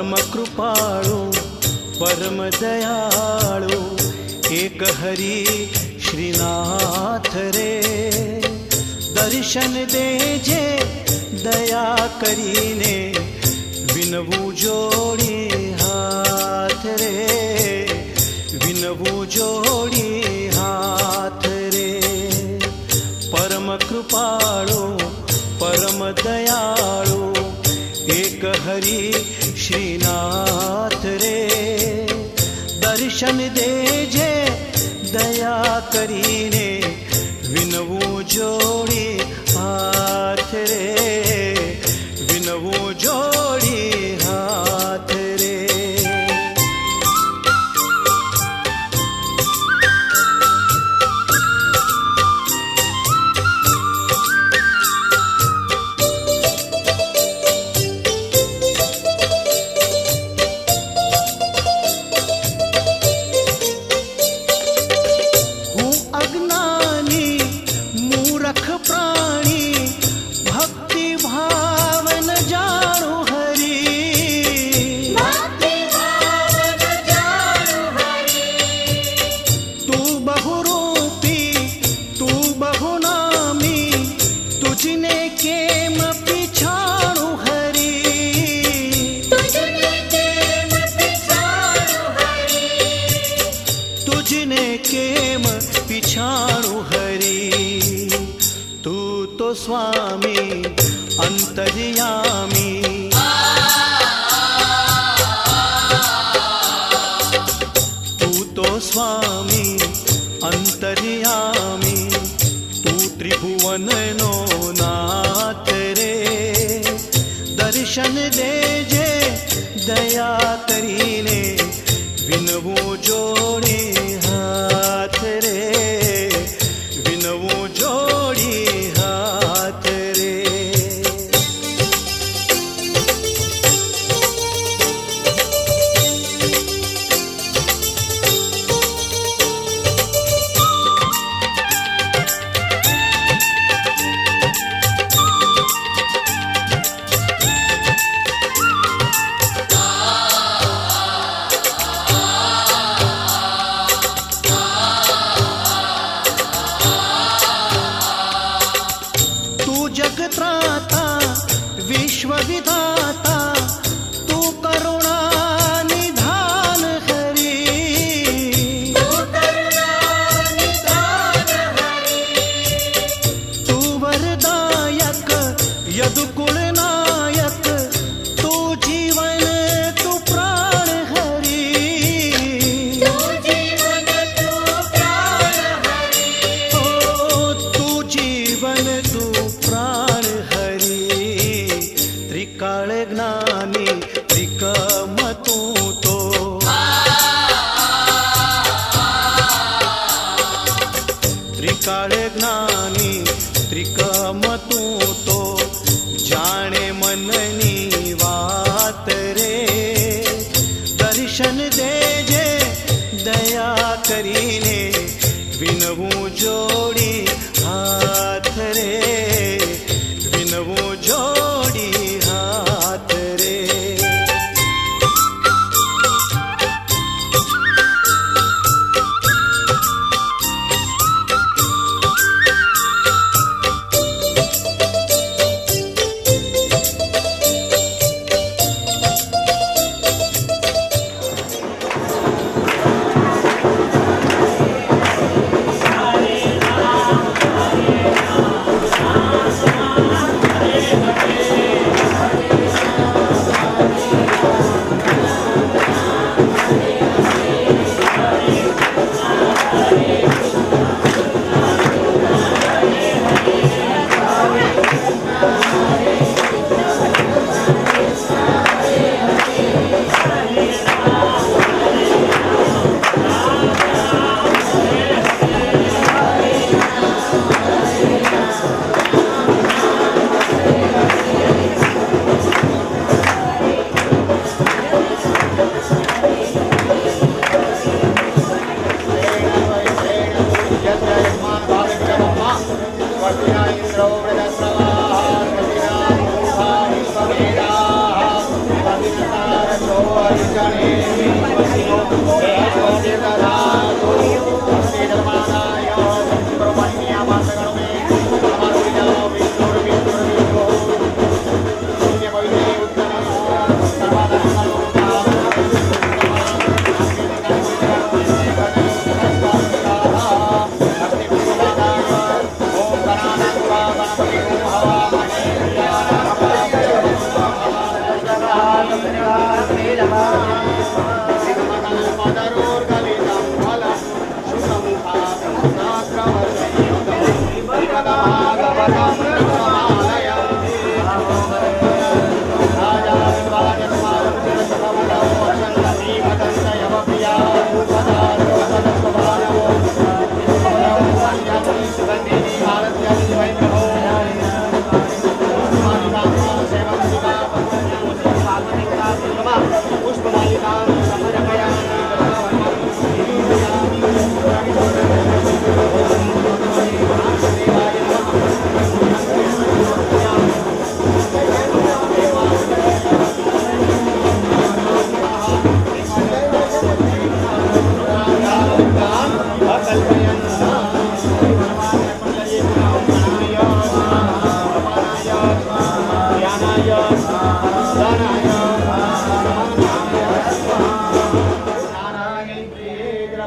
परम कृपाळू परम दयाळू एक हरी श्रीनाथ रे। दर्शन देजे दया करीने विनवू जोड़ी हाथ रे, विनवू जोड़ी हाथ रे। परम कृपाळू परम दयाळू एक हरी श्रीनाथ रे। दर्शन देजे दया करीने विनवू जोड़ी हाथ रे, विनवू जोड़ी हाथ रे। पिछाणु हरि तू तो स्वामी अंतर्यामी। तू तो स्वामी अंतर्यामी तू त्रिभुवन नो नाथ रे। दर्शन देजे दया करीने विनवू जोड़ी हाथ रे, विनवू जोड़ी हाथ रे। जगत्राता विश्वविधाता तू करुणा निधान हरि। तू करुणा निधान हरि। तू वरदायक यदुकुल नायक तू जीवन तू प्राण हरि। तू जीवन तू प्राण हरि। ओ तू जीवन तू प्राण हरि। त्रिकाल ज्ञानी त्रिकम तू तो। त्रिकाल ज्ञानी त्रिकम तू तो जाने मननी बात रे। दर्शन देजे दया करीने विनवू जोड़ी हाथ रे, विनवू जोड़ी हाथ रे।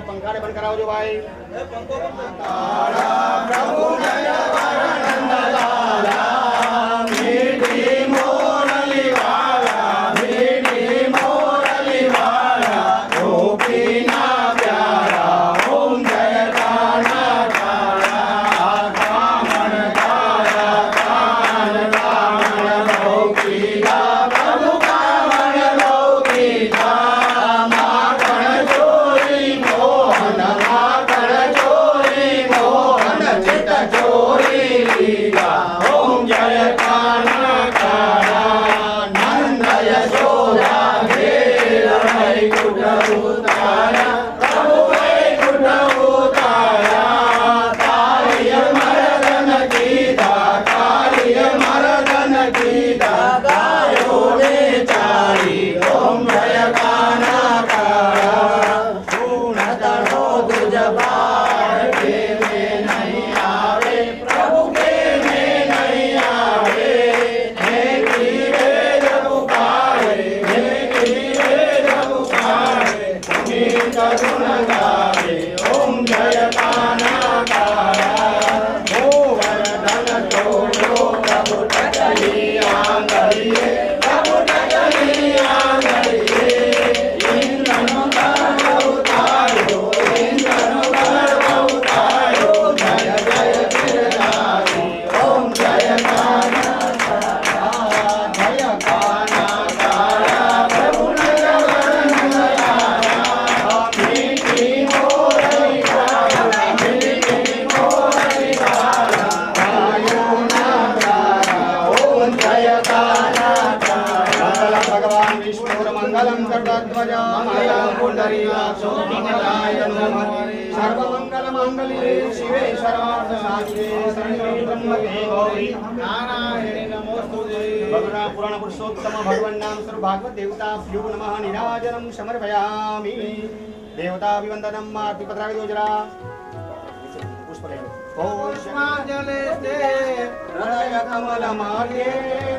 पंखाड़े बंद कराओ जो भाई सर्वमंगलमांगल्ये शिवे सर्वार्थसाधिके शरण्ये त्र्यंबके गौरी नारायणे नमोस्तुते। भगवान पुराण पुरुषोत्तम भगवान नाम सर्व भागवत देवताभ्यो नमः नीराजनं समर्पयामि। देवताभिवन्दनं मातृपत्रावि दोजरा पुष्पमाजलेस्ते हृदयकमलमाल्ये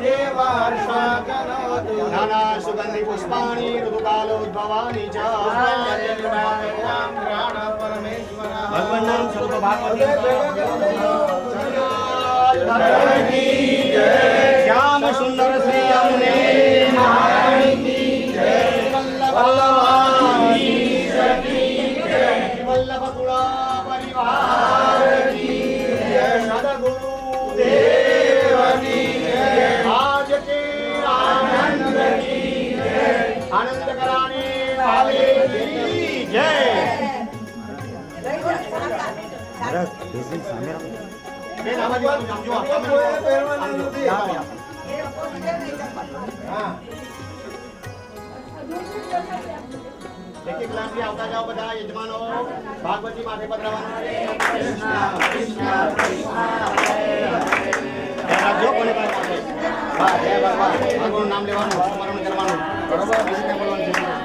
देवार्षाकरोतु नाना सुगन्धि पुष्पाणि ऋतुकालोद्भवानि च भगवान नाम स्वरूप भागवत श्याम सुंदर श्री यमुने महारानी की जय वल्लभ कुला परिवार की जय सद्गुरु देव की जय आज के आनंद की जय आनंद कराने वाले की जय। एक ग्लास भी આવતા જાઓ બધા યજમાનો ભાગવતી માથે પધરાવવાનું જો કોને પાસે વાહ જય ભગવાન ભગવાનનું નામ લેવાનું સ્મરણ કરવાનું બરોબર બીજું કંઈ બોલવાનું છે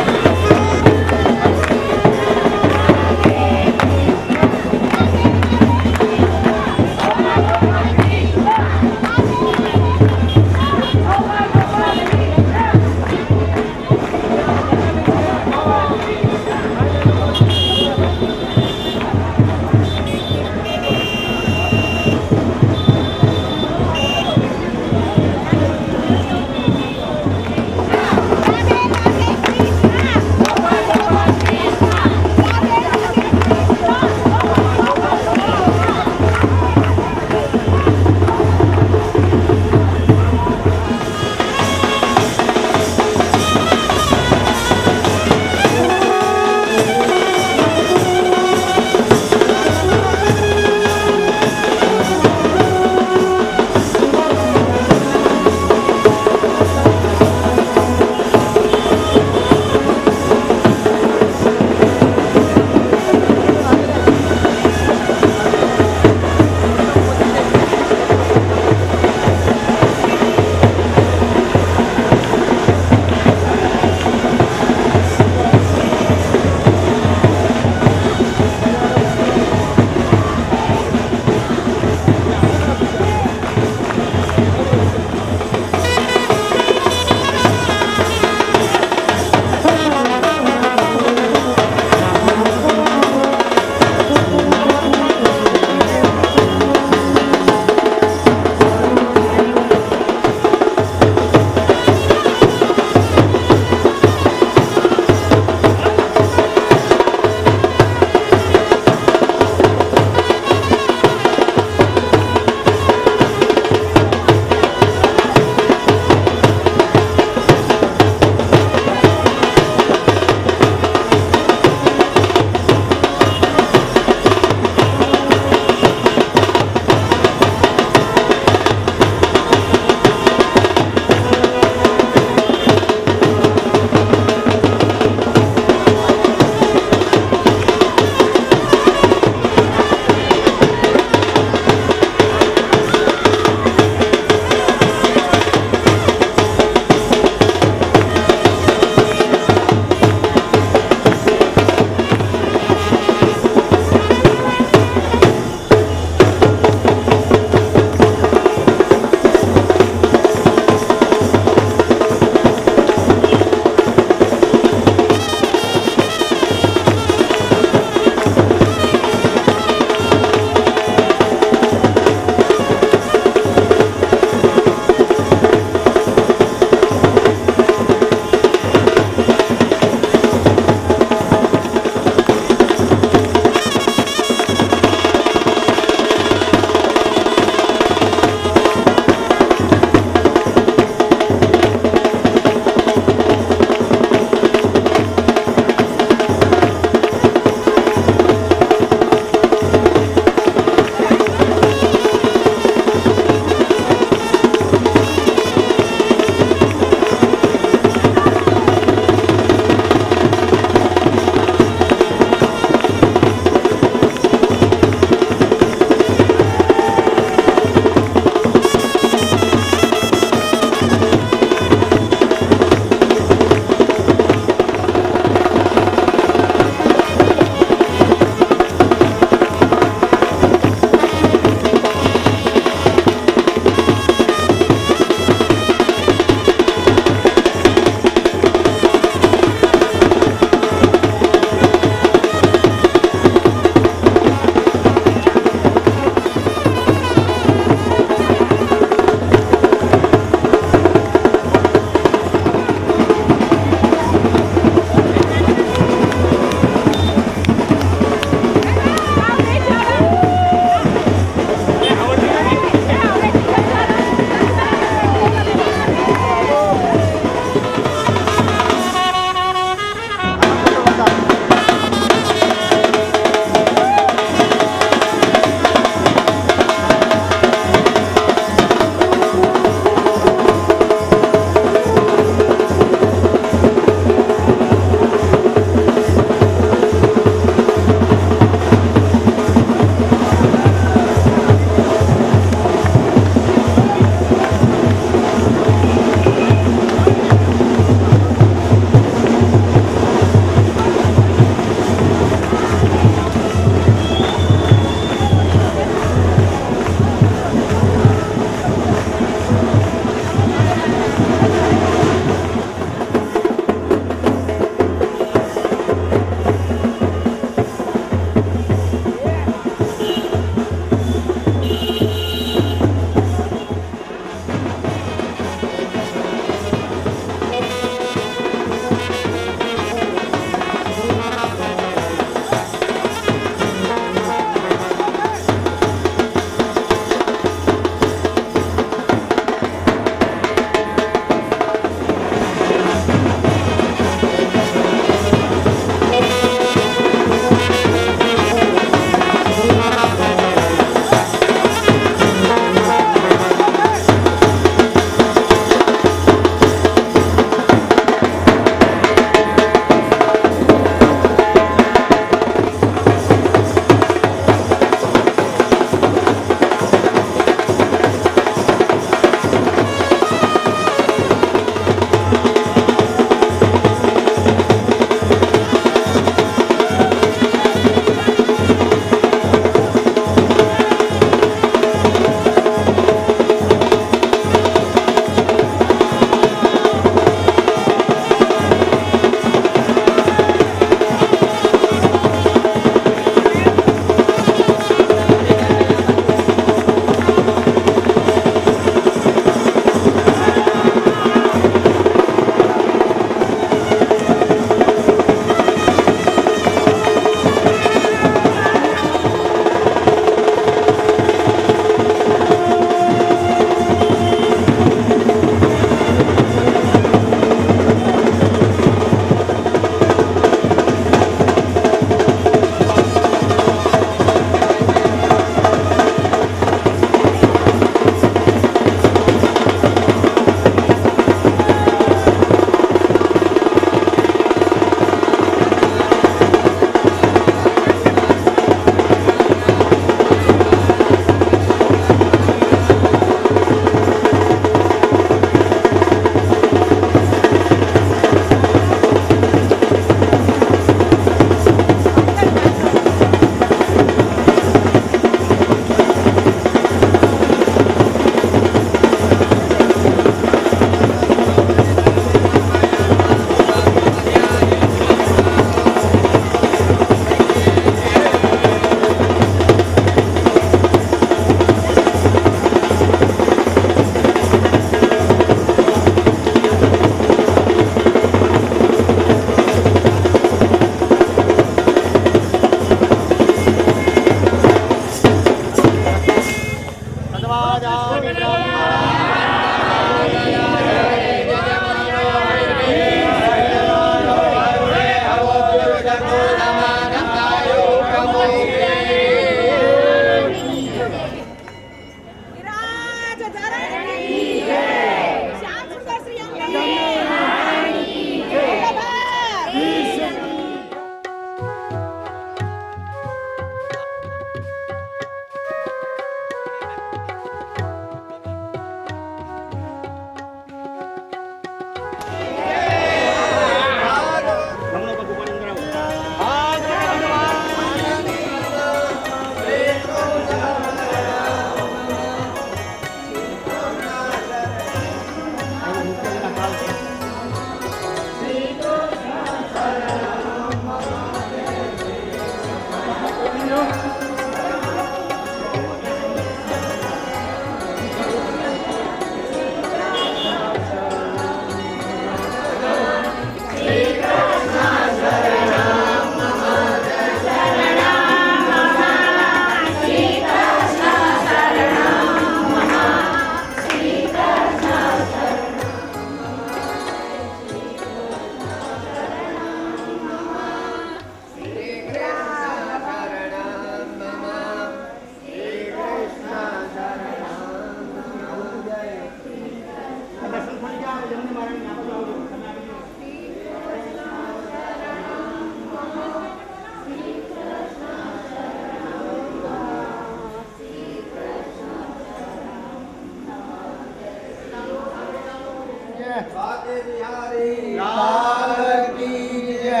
બાકે બિહારી લાલ કી જય.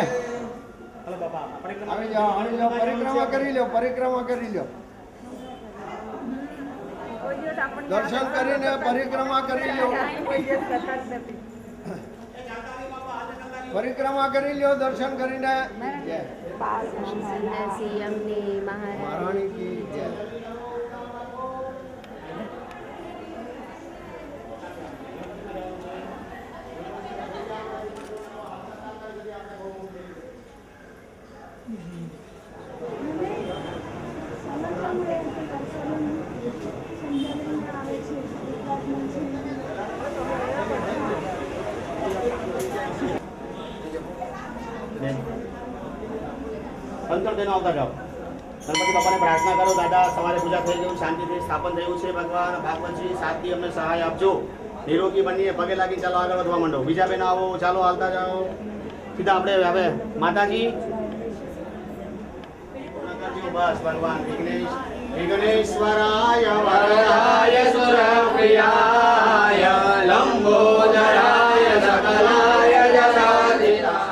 આવી જાઓ પરિક્રમા કરી લો દર્શન કરીને પરિક્રમા કરી લો દર્શન કરીને જય. સન્યાસી અમને મહારાજ મહારાણી કી જય. અંતર તેનો આવતા જાઓ. ગણપતિ બાપાને પ્રાર્થના કરો. દાદા સવારે પૂજા થઈ ગયું, શાંતિથી સ્થાપન થયું છે. ભગવાન ભાગવતજી સાથી અમને સહાય આપજો. નિરોગી બનીએ, પગે લાગી ચાલો આગળ વધવા માંડો. બીજા બેન આવો, ચાલો હાલતા જાઓ. સીધા આપણે હવે માતાજી બસ ભગવાન વિઘ્નેશ્વરાય વરદાય સુરપ્રિયાય લંબોદરાય સકલાય જગદીરાય.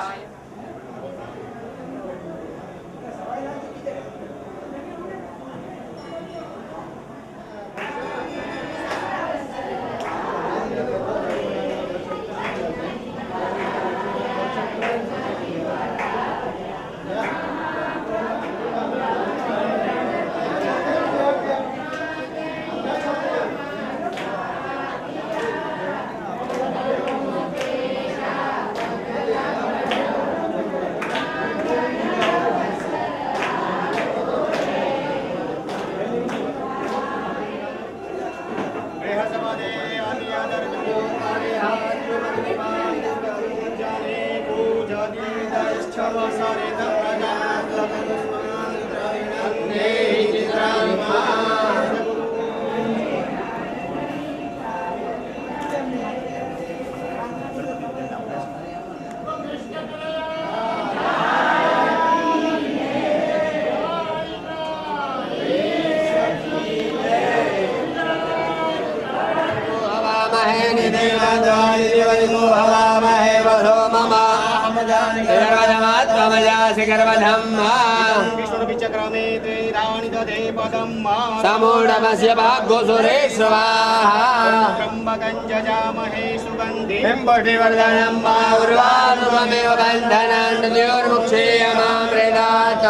समूढमस्य भाग्यो सुरेश्वाहा बिम्बटिवर्धनं मा उर्वारुकमेव बन्धनं द्योर्मुक्षेयमामृतात्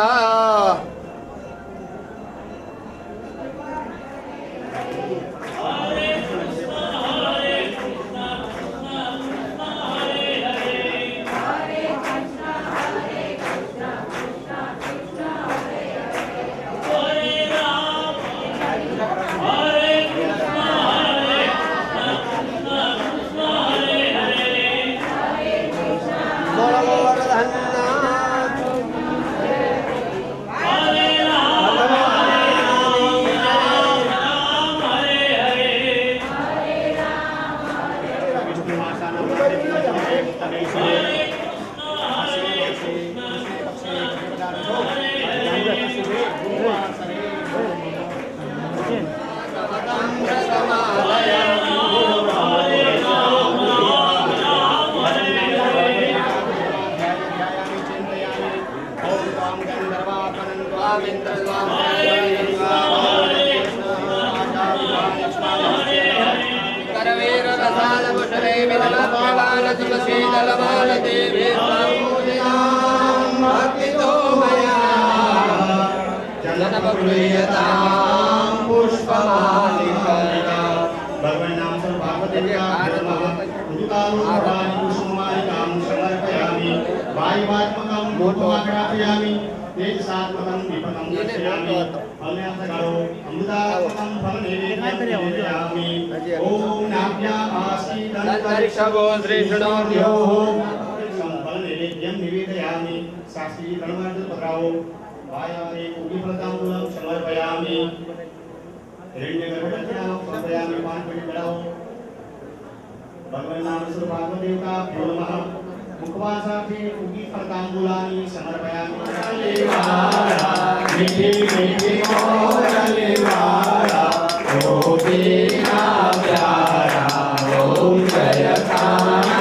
प्यारा ओम जय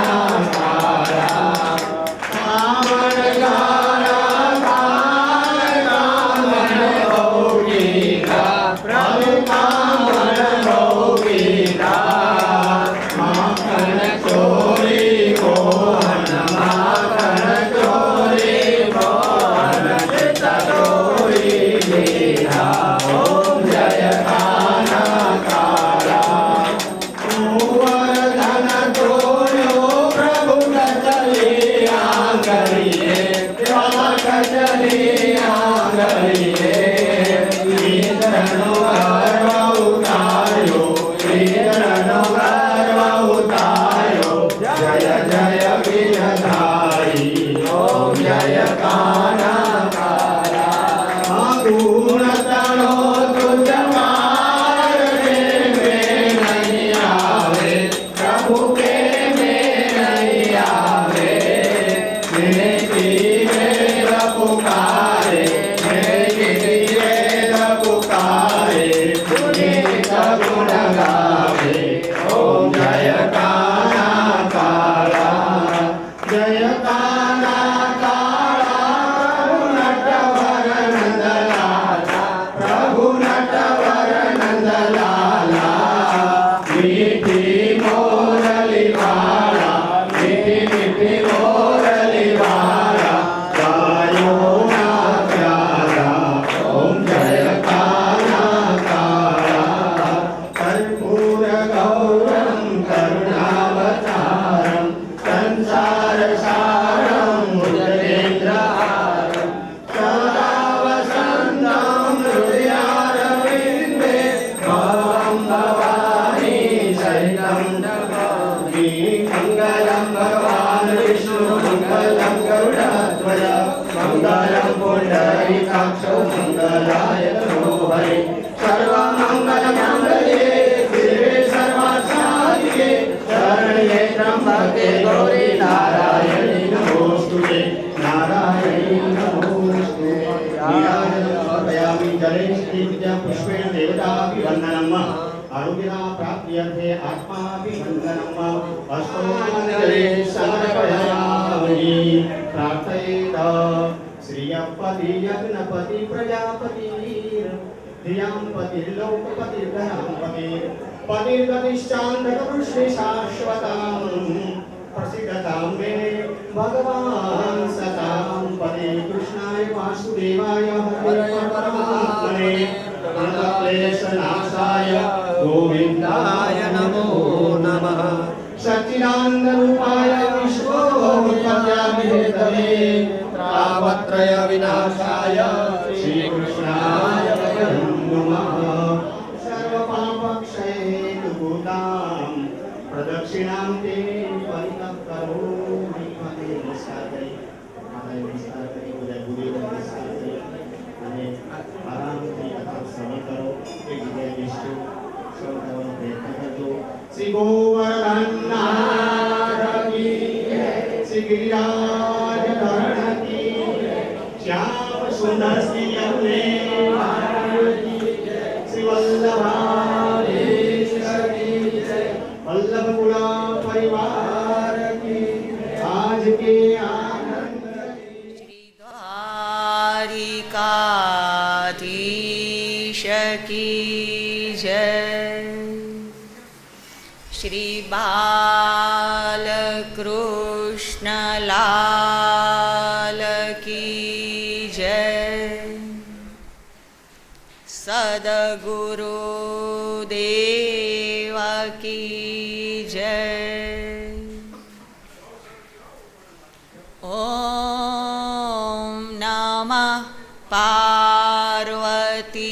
ओम जय काना काला गोवर्धन तोयो प्रभु कचले आंगलिए कचले आंगलिए इंद्रनो गर्व उतारो इंद्रनो गर्व उतारो जय जय विधाई ओम जय काना काला गुण तनो तुझ मार में नहीं आवे प्रभु के में नहीं आवे मेरी वेद पुकारे मेरी वेद पुकारे पुनीत गुण गावे ओम जय काना काला जय काना काला नटवर नंदलाला प्रभु नटवर नंदलाला मीठी मोरली वाला मीठी मीठी मोरली वाला गायो ना प्यारा ओम जय काना काला कर्पूर गौरम करुणावतारम संसार सारम मुद्रेन्द्रहारम सदा वसन्तं हृदयारविन्दे भवं भवानी सहितं नमामि मङ्गलं भगवान् विष्णु मङ्गलं गरुडध्वज मङ्गलं पुण्डरीकाक्षो मङ्गलाय तनो हरे सर्वमङ्गलमाङ्गल्ये शिवे सर्वार्थसाधिके शरण्ये त्र्यम्बके गौरी नारायणी नमोस्तुते नारायणी नमोस्तुते नीराजनमर्पयामि जले श्रीविद्या पुष्पेण देवताभिवन्दनम् आरोग्यदा प्राप्त्यर्थे आत्माभिवन्दनम् अष्टोत्तरे समर्पयामि प्रार्थयेत श्रियपति यज्ञपति प्रजापति धियांपतिर्लोकपतिर्गणांपति पतिर्गतिश्चान्धकवृष्णि शाश्वतां प्रसिद्धतां मे भगवान् सतां पदे कृष्णाय वासुदेवाय हरे परमात्मने प्रणतक्लेशनाशाय गोविन्दाय नमो नमः सच्चिदानन्दरूपाय विश्वोत्पत्त्यादिहेतवे तापत्रय विनाशाय श्रीकृष्णाय वयं नमः सर्वपापक्षये भूतां प्रदक्षिणां ते परितः करोमि पदे नमस्कार करें माताए नमस्कार करें उदय गुरुदेव नमस्कार करें અને આરામથી અથવા શ્રવણ કરો એક જગ્યાએ બેસજો શ્રવણ કરવાનો પ્રયત્ન કરજો શ્રી ગોવર્ધનનાથ કી જય શ્રી गिरिराज धरण की श्याम सुंदर श्री यमुने की जय श्री वल्लभाधीश्वर की जय वल्लभ कुला परिवार की आज के आनंद श्री द्वारिकाधीश की जय श्री बालकृष्ण लाल की जय सद्गुरुदेव की जय ओम नमः पार्वती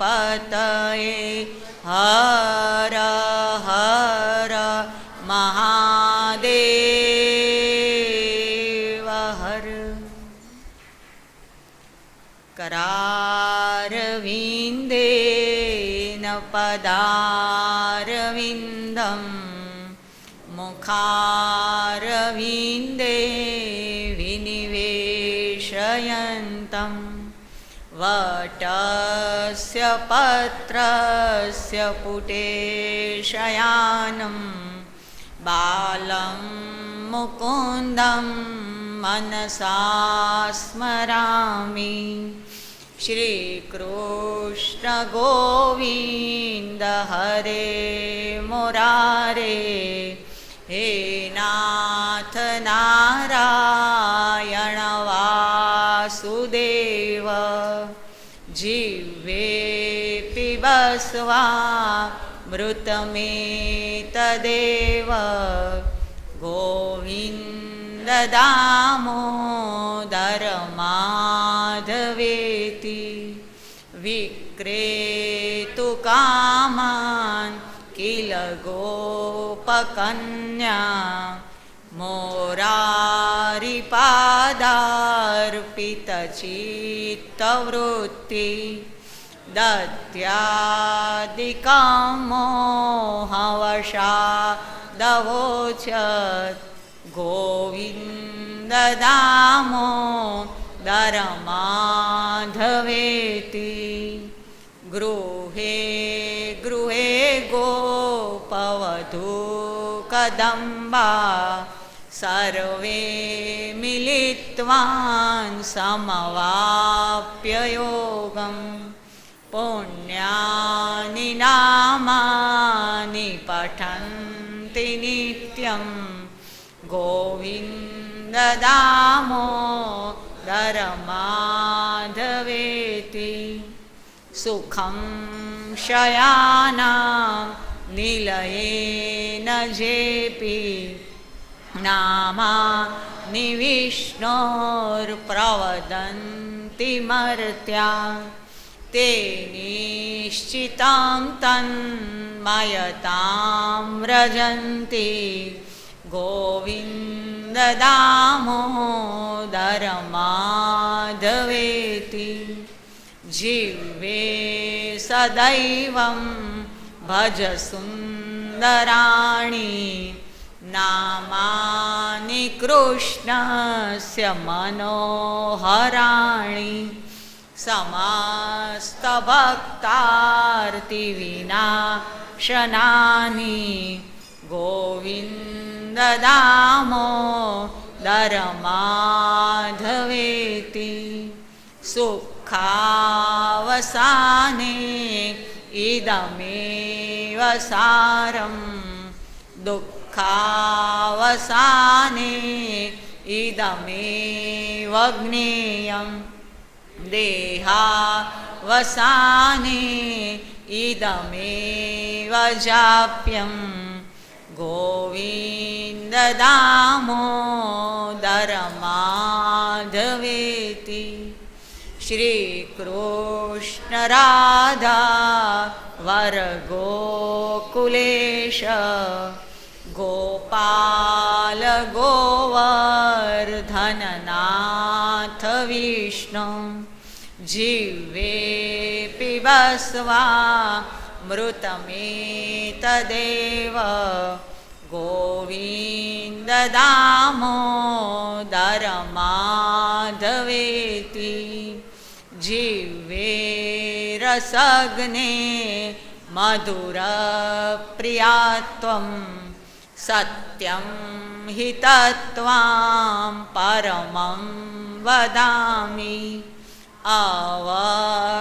पतये हर हर महादेव हर करारविन्देन पदारविन्दं मुखारविन्दे विनिवेशयन्तं वटस्य पत्रस्य पुटे शयानं बालं मुकुन्दं मनसा स्मरामि श्रीकृष्ण गोविन्द हरे मुरारे हे नाथ नारायण वासुदेव जिह्वे पिबस्वा मृतमेतदेव गोविन्द दामोदर माधवेति विक्रेतु कामान् किल गोपकन्या मोरारिपादार्पितचित्तवृत्ति दत्यादिकमोहवशादवोचत् गोविन्द दामोदर माधवेति गृहे गृहे गोपवधू कदम्बा सर्वे मिलित्वान् समवाप्य योगं पुण्यानि नामानि पठन्ति नित्यं गोविन्द दामोदर माधवेति सुखं शयानां निलयेन जेपि नामानि विष्णोर्प्रवदन्ति मर्त्या ते निश्चितं तन्मयतां व्रजन्ति गोविन्द दामोदर माधवेति जिह्वे सदैवं भज सुन्दराणि नामानि कृष्णस्य मनोहराणि समस्तभक्तार्तिविनाशनानि गोविन्द दामोदर माधवेति सुखावसाने इदमेव सारं दुःखावसाने इदमेव ज्ञेयं देहावसाने इदमेव जाप्यं गोविन्द दामोदर माधवेति श्रीकृष्ण राधा वर गोकुलेश गोपाल गोवर्धननाथ विष्णु जिह्वे पिबस्वा मृतमेतदेव गोविन्द दामोदर माधवेति जिह्वे रसग्ने मधुरप्रियात्वं सत्यं हि तत्त्वां परमं वदामि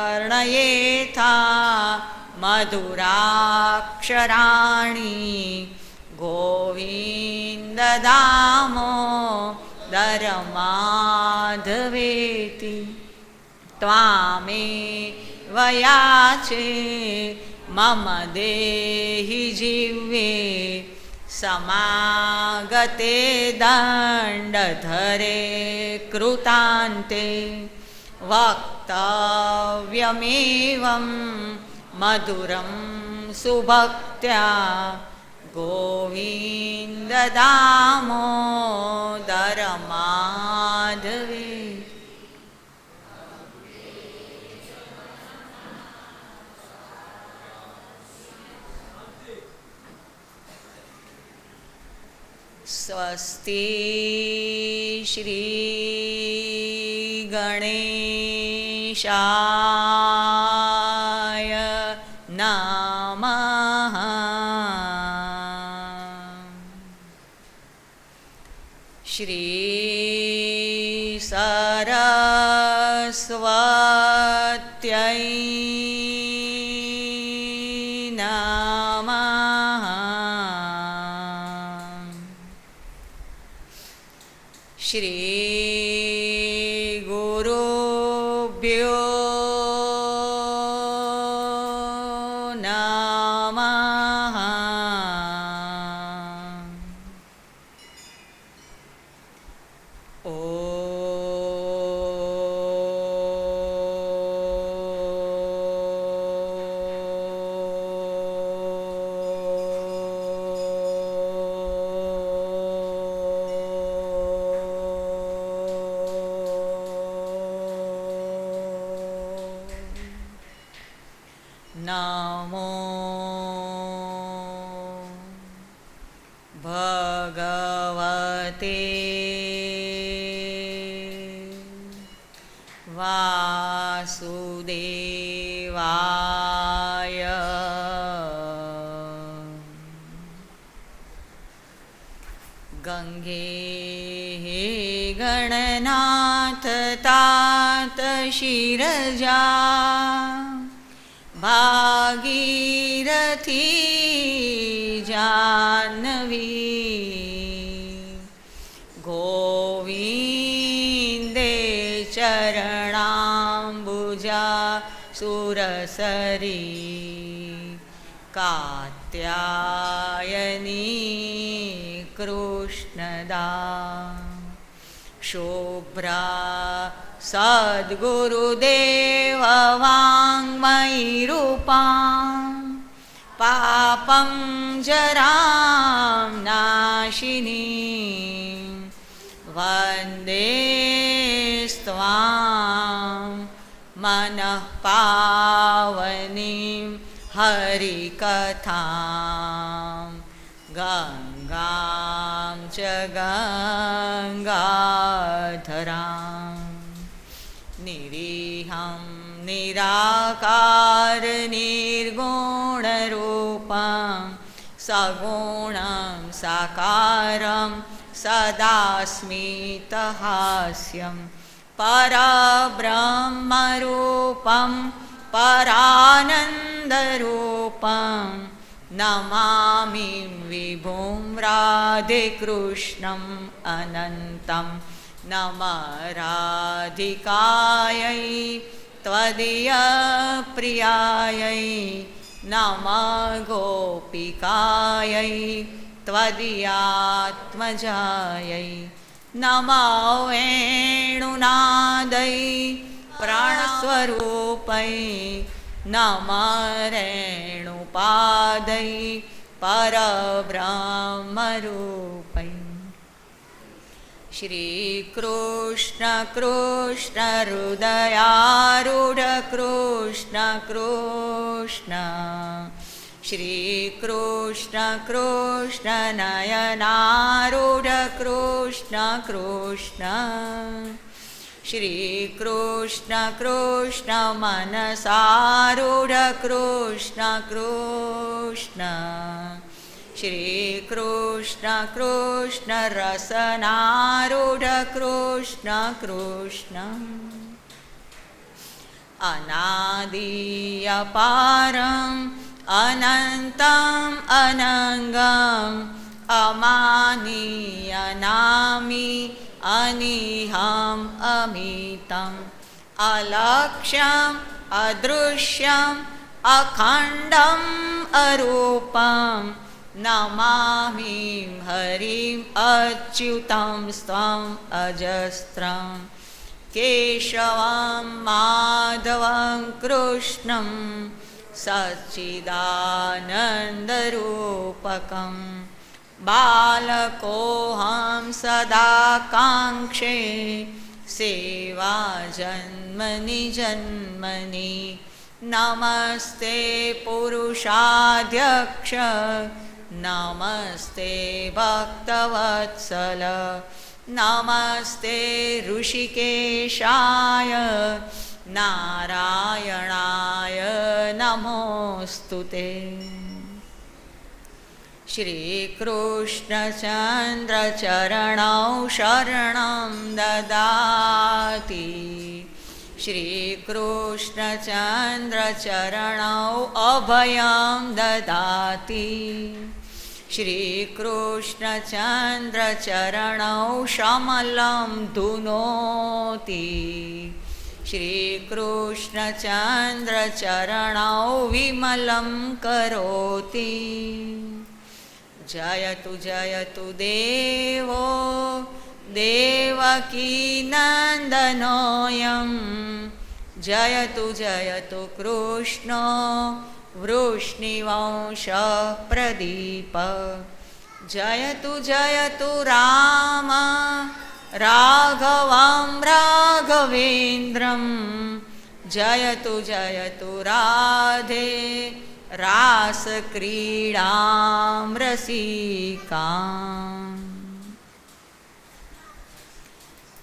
अवर्णयेथा मधुराक्षराणि गोविन्द दामोदर माधवेति त्वामेव याचे मम देहि जिह्वे समागते दण्डधरे कृतान्ते वक्तव्यमेवं मधुरं सुभक्त्या गोविन्द दामोदर माधवे स्वस्ति श्री गणेशाय नमः श्री सरस्वत्यै नमः श्री गुरुभ्यो નમઃ. નમો ભગવતે વાસુદેવાય. ગંગે ગણનાથ તાત શિરજા ભાગીરથી જાહ્નવી. ગોવિંદે ચરણાંબુજા સુરસરી. કાત્યાયની કૃષ્ણદા. શુભ્રા સદ્ગુરુદેવ વાङ्मयी રૂપાં. પાપં જરાં નાશિની. વંદે સ્ત્વાં મનઃપાવનીં હરિકથાં. ગંગાં ચ ગંગાધરાં. નિરીહં નિરાકાર નિર્ગુણરૂપં સગુણં સાકારં સદાસ્મિતહાસ્યં. પરબ્રહ્મરૂપં પરાનંદરૂપં નમામિ વિભું રાધિકૃષ્ણં અનંતં. નમઃ રાધિકાयै ત્વદીયપ્રિયાयै. નમઃ ગોપિકાयै ત્વદીયાત્મજાयै. નમઃ વેણુનાદૈ પ્રાણસ્વરૂપૈ. નમઃ રેણુપાદૈ પરબ્રહ્મરૂપૈ. શ્રી કૃષ્ણ કૃષ્ણ હૃદયારૂઢ કૃષ્ણ કૃષ્ણ. શ્રી કૃષ્ણ કૃષ્ણ નયનારૂઢ કૃષ્ણ કૃષ્ણ. શ્રી કૃષ્ણ કૃષ્ણ મનસારૂઢ કૃષ્ણ કૃષ્ણ. શ્રી કૃષ્ણ કૃષ્ણ રસનારૂઢ કૃષ્ણ કૃષ્ણ. અનાદિ અપારં અનંતં અનંગં અમાની અનામી અનિહં અમિતં. અલક્ષ્યં અદૃશ્યં અખંડં અરૂપં. નમામિ હરિં અચ્યુतं સ્ત્વં અજસ્રં. કેશવં માધવં કૃષ્ણં સચ્ચિદાનંદરૂપકં. બાલકોऽહં સદા કાંક્ષે સેવા જન્મનિ જન્મનિ. નમસ્તે પુરુષાધ્યક્ષ નમસ્તે ભક્તવત્સલ. નમસ્તે ઋષિકેશાય નારાયણાય નમોસ્તુતે. શ્રીકૃષ્ણચંદ્રચરણૌ શરણં દદાતિ. શ્રીકૃષ્ણચંદ્રચરણૌ અભયં દદાતિ. શ્રીકૃષ્ણચંદ્રચરણૌ શમલં ધુનોતિ. श्रीकृष्णचन्द्रचरणौ विमलं करोति। जयतु जयतु देवो देवकीनन्दनोऽयं, जयतु जयतु कृष्णो वृष्णिवंशप्रदीप। जयतु जयतु राम राघवं राघवेन्द्रं, जयतु जयतु राधे रासक्रीडां रसिकाम्।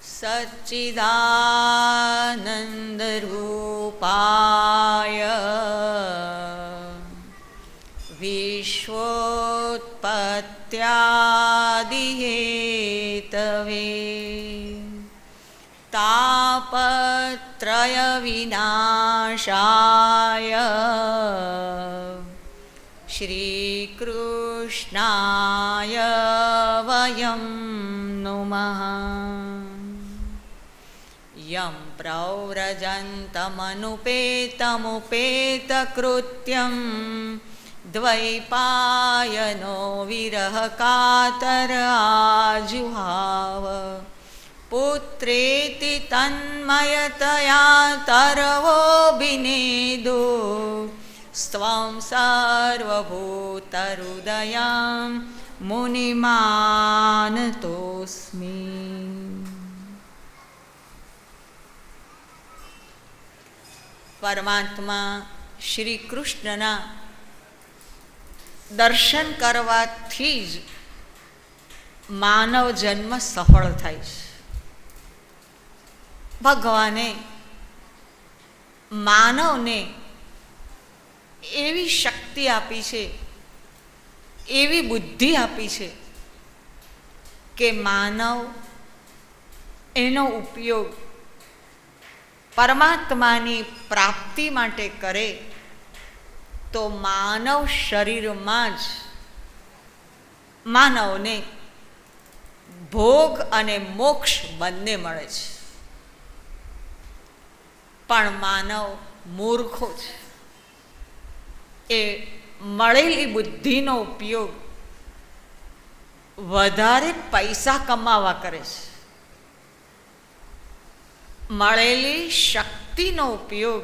सच्चिदानन्दरूपाय विश्वोत्पत्त्यादिहेतवे तापत्रयविनाशाय श्रीकृष्णाय वयं नुमः। यं प्रव्रजन्तमनुपेतमुपेतकृत्यं द्वैपायनो विरहकातर आजुहाव। पुत्रेति तन्मयतया तरवोऽभिनेदो स्त्वं सर्वभूतहृदयं मुनिमानतोऽस्मि। પરમાત્મા શ્રી કૃષ્ણના દર્શન કરવાથી જ માનવ જન્મ સફળ થાય છે. ભગવાને માનવને એવી શક્તિ આપી છે, એવી બુદ્ધિ આપી છે કે માનવ એનો ઉપયોગ પરમાત્માની પ્રાપ્તિ માટે કરે તો માનવ શરીરમાં જ માનવને ભોગ અને મોક્ષ બંને મળે છે. પણ માનવ મૂર્ખો છે. એ મળેલી બુદ્ધિનો ઉપયોગ વધારે પૈસા કમાવા કરે છે. મળેલી શક્તિનો ઉપયોગ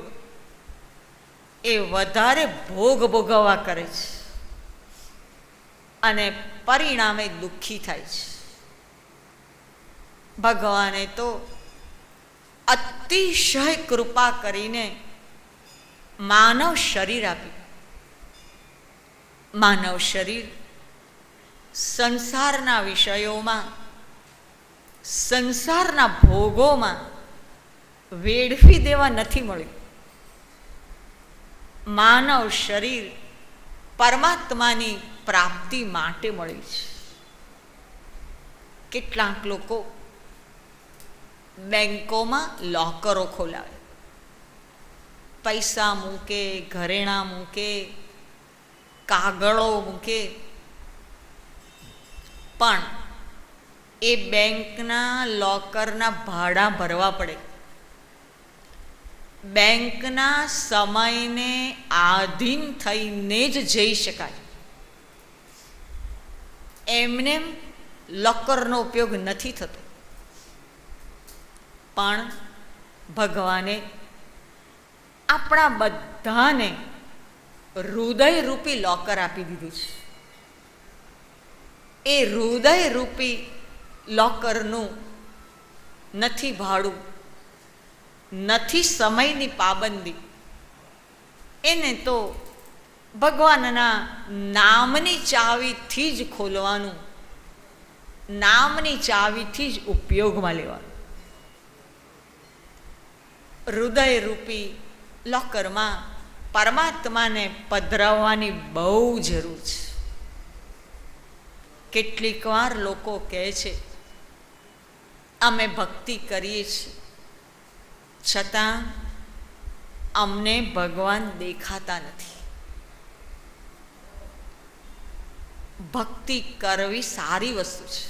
એ વધારે ભોગ ભોગવવા કરે છે અને પરિણામે દુઃખી થાય છે. ભગવાને તો અતિશય કૃપા કરીને માનવ શરીર આપ્યું. માનવ શરીર સંસારના વિષયોમાં, સંસારના ભોગોમાં વેડફી દેવા નથી મળ્યું. માનવ શરીર પરમાત્માની પ્રાપ્તિ માટે મળ્યું છે. કેટલાક લોકો બેંકોમાં લોકરો ખોલાવે, પૈસા મૂકે, ઘરેણાં મૂકે, કાગળો મૂકે, પણ એ બેંકના લોકરના ભાડા ભરવા પડે. બેંકના સમયને આધીન થઈને જ જઈ શકાય. એમને લોકરનો ઉપયોગ નથી થતો. પણ ભગવાને આપણા બધાને હૃદયરૂપી લોકર આપી દીધું છે. એ હૃદયરૂપી લોકરનું નથી ભાડું, નથી સમયની પાબંદી. એને તો ભગવાનના નામની ચાવીથી જ ખોલવાનું, નામની ચાવીથી જ ઉપયોગમાં લેવાનું. હૃદયરૂપી લોકરમાં પરમાત્માને પધરાવવાની બહુ જરૂર છે. કેટલીક વાર લોકો કહે છે અમે ભક્તિ કરીએ છીએ છતાં અમને ભગવાન દેખાતા નથી. ભક્તિ કરવી સારી વસ્તુ છે,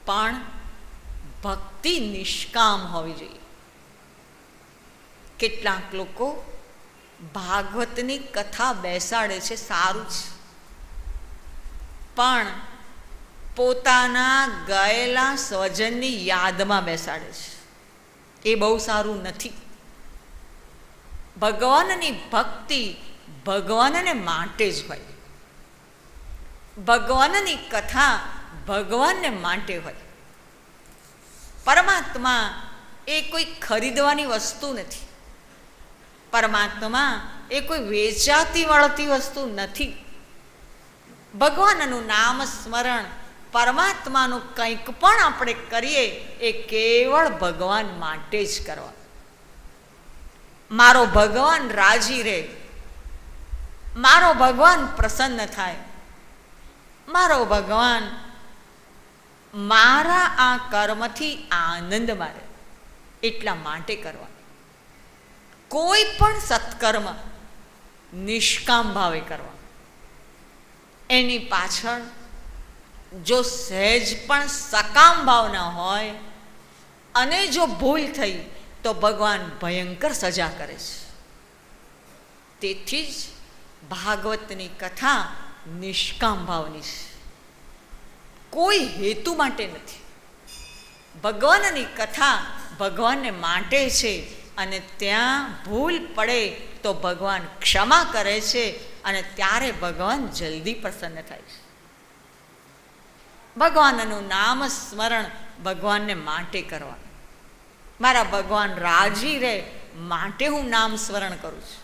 પણ ભક્તિ નિષ્કામ હોવી જોઈએ. કેટલાક લોકો ભાગવતની કથા બેસાડે છે, સારું છે, પણ પોતાના ગયેલા સ્વજનની યાદમાં બેસાડે છે, એ બહુ સારું નથી. ભગવાનની ભક્તિ ભગવાનને માટે જ હોય. ભગવાનની કથા ભગવાનને માટે હોય. પરમાત્મા એ કોઈ ખરીદવાની વસ્તુ નથી. પરમાત્મા એ કોઈ વેચાતી મળતી વસ્તુ નથી. ભગવાનનું નામ સ્મરણ, પરમાત્માનું કંઈક પણ આપણે કરીએ એ કેવળ ભગવાન માટે જ કરવા. મારો ભગવાન રાજી રહે, મારો ભગવાન પ્રસન્ન થાય, મારો ભગવાન મારા આ કર્મથી આનંદ મારે, એટલા માટે કરવા. કોઈ પણ સત્કર્મ નિષ્કામ ભાવે કરવા. એની પાછળ જો સહેજ પણ સકામ ભાવના હોય અને જો ભૂલ થઈ તો ભગવાન ભયંકર સજા કરે છે. તેથી જ ભાગવતની કથા નિષ્કામ ભાવની છે, કોઈ હેતુ માટે નથી. ભગવાનની કથા ભગવાનને માટે છે અને ત્યાં ભૂલ પડે તો ભગવાન ક્ષમા કરે છે અને ત્યારે ભગવાન જલ્દી પ્રસન્ન થાય છે. ભગવાનનું નામ સ્મરણ ભગવાનને માટે કરવાનું. મારા ભગવાન રાજી રહે માટે હું નામ સ્મરણ કરું છું.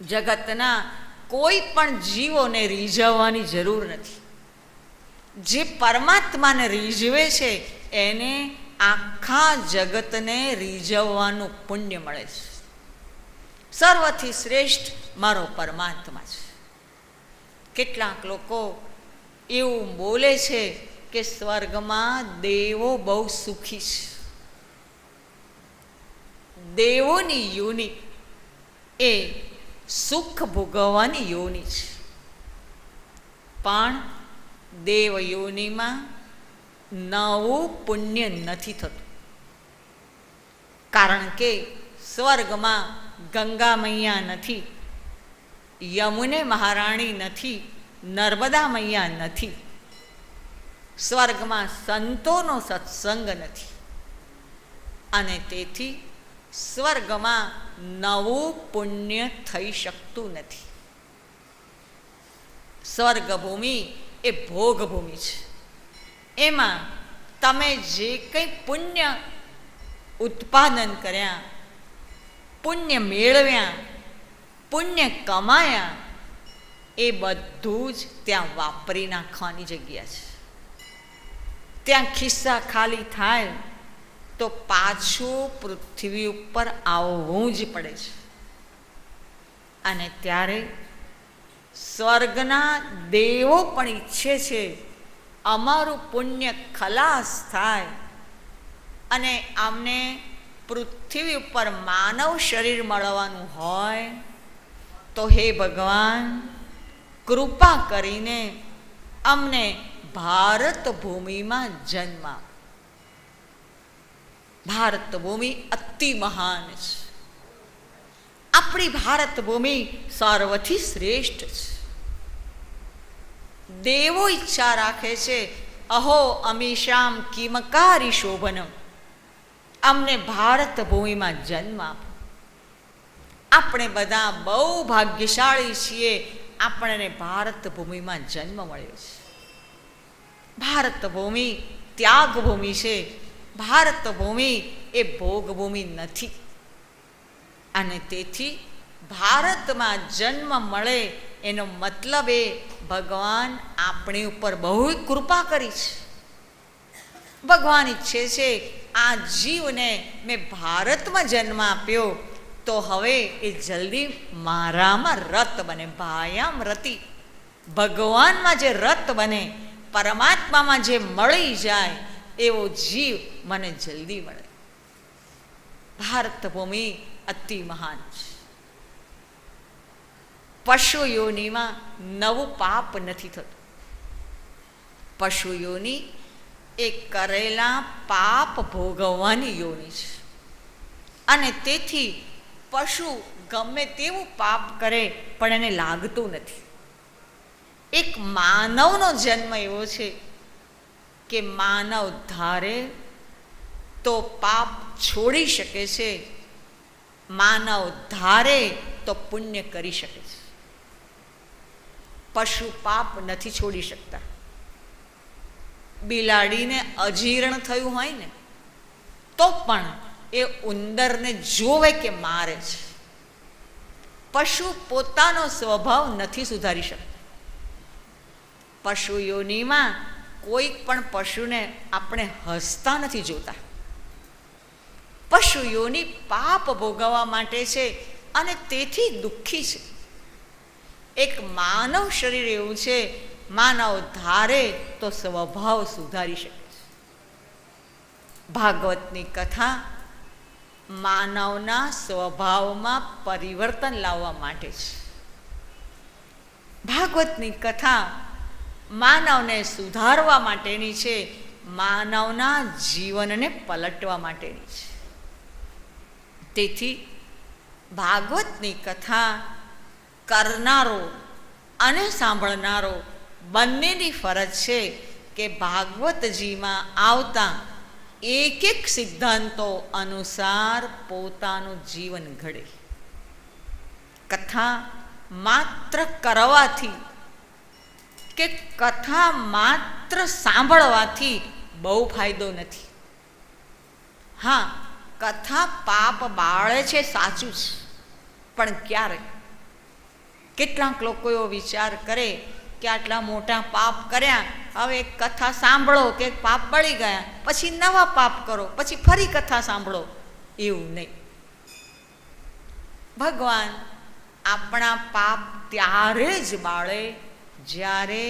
જગતના કોઈ પણ જીવોને રીઝવવાની જરૂર નથી. જે પરમાત્માને રીઝવે છે એને આખા જગતને રીઝવવાનું પુણ્ય મળે છે. સર્વથી શ્રેષ્ઠ મારો પરમાત્મા છે. કેટલાક લોકો એવું બોલે છે કે સ્વર્ગમાં દેવો બહુ સુખી છે. દેવોની યોનિ એ સુખ ભોગવવાની યોનિ છે, પણ દેવ યોનિમાં નવું પુણ્ય નથી થતું. કારણ કે સ્વર્ગમાં ગંગા મૈયા નથી, યમુને મહારાણી નથી, નર્મદા મૈયા નથી. સ્વર્ગમાં સંતોનો સત્સંગ નથી અને તેથી સ્વર્ગમાં નવું પુણ્ય થઈ શકતું નથી. સ્વર્ગભૂમિ એ ભોગભૂમિ છે. એમાં તમે જે કંઈ પુણ્ય ઉત્પાદન કર્યા, પુણ્ય મેળવ્યા, પુણ્ય કમાયા, એ બધું જ ત્યાં વાપરી નાખવાની જગ્યા છે. ત્યાં ખિસ્સા ખાલી થાય તો પાછું પૃથ્વી ઉપર આવવું જ પડે છે. અને ત્યારે સ્વર્ગના દેવો પણ ઈચ્છે છે અમારું પુણ્ય ખલાસ થાય અને અમને પૃથ્વી ઉપર માનવ શરીર મળવાનું હોય તો હે ભગવાન કૃપા કરીને અમને ભારત ભૂમિમાં જન્મ આપો. ભારત ભૂમિ અતિ મહાન છે. આપણી ભારત ભૂમિ સર્વથી શ્રેષ્ઠ છે. દેવો ઈચ્છા રાખે છે અહો અમીશામ કિમકારી શોભનમ, અમને ભારત ભૂમિમાં જન્મ આપો. આપણે બધા બહુ ભાગ્યશાળી છીએ, આપણને ભારત ભૂમિમાં જન્મ મળ્યો છે. ભારત ભૂમિ ત્યાગ ભૂમિ છે. ભારત ભૂમિ એ ભોગભૂમિ નથી. અને તેથી ભારતમાં જન્મ મળે એનો મતલબ એ ભગવાન આપણી ઉપર બહુ કૃપા કરી છે. ભગવાન ઈચ્છે છે આ જીવને મેં ભારતમાં જન્મ આપ્યો તો હવે એ જલ્દી મારામાં રત બને. ભાયામ રતિ, ભગવાનમાં જે રત બને, પરમાત્મામાં જે મળી જાય એવો જીવ મને જલ્દી મળે. ભારત ભૂમિ અતિ મહાન છે. પશુ યોનિમાં નવું પાપ નથી થતું. પશુ યોનિ એ કરેલા પાપ ભોગવવાની યોનિ છે અને તેથી પશુ ગમે તેવું પાપ કરે પણ એને લાગતું નથી. એક માનવનો જન્મ એવો છે કે માનવ ધારે તો પાપ છોડી શકે છે, માનવ ધારે તો પુણ્ય કરી શકે છે. પશુ પાપ નથી છોડી શકતા. બિલાડીને અજીર્ણ થયું હોય ને તો પણ એ ઉંદરને જોવે કે મારે છે. પશુ પોતાનો સ્વભાવ નથી સુધારી શકતા. પશુ યોનિમાં કોઈ પણ પશુને આપણે હસતા નથી જોતા. પશુ યોનિ પાપ ભોગવવા માટે છે અને તેથી દુઃખી છે. એક માનવ શરીર એવું છે, માનવ ધારે તો સ્વભાવ સુધારી શકે છે. ભાગવતની કથા માનવના સ્વભાવમાં પરિવર્તન લાવવા માટે છે. ભાગવતની કથા માનવને સુધારવા માટેની છે, માનવના જીવનને પલટવા માટેની છે. તેથી ભાગવતની કથા કરનારો અને સાંભળનારો બંનેની ફરજ છે કે ભાગવતજીમાં આવતા એક એક સિદ્ધાંતો અનુસાર પોતાનું જીવન ઘડે. કથા માત્ર કરવાથી કે કથા માત્ર સાંભળવાથી બહુ ફાયદો નથી. હા, કથા પાપ બાળે છે, સાચું છે, પણ ક્યારે? કેટલાક લોકો એવો વિચાર કરે કે આટલા મોટા પાપ કર્યા, હવે એક કથા સાંભળો કે પાપ બળી ગયા, પછી નવા પાપ કરો, પછી ફરી કથા સાંભળો. એવું નહીં. ભગવાન આપણા પાપ ત્યારે જ બાળે જ્યારે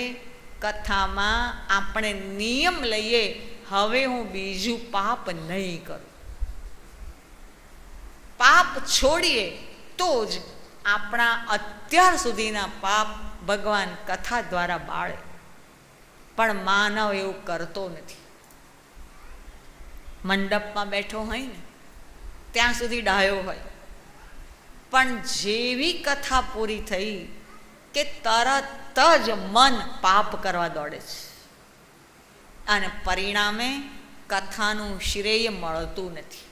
કથામાં આપણે નિયમ લઈએ, હવે હું બીજું પાપ નહીં કરું. પાપ છોડીએ તો જ આપણા અત્યાર સુધીના પાપ ભગવાન કથા દ્વારા બાળે. પણ માનવ એવું કરતો નથી. મંડપમાં બેઠો હોય ને ત્યાં સુધી ડાયો હોય, પણ જેવી કથા પૂરી થઈ કે તરત જ મન પાપ કરવા દોડે છે અને પરિણામે કથાનું શ્રેય મળતું નથી.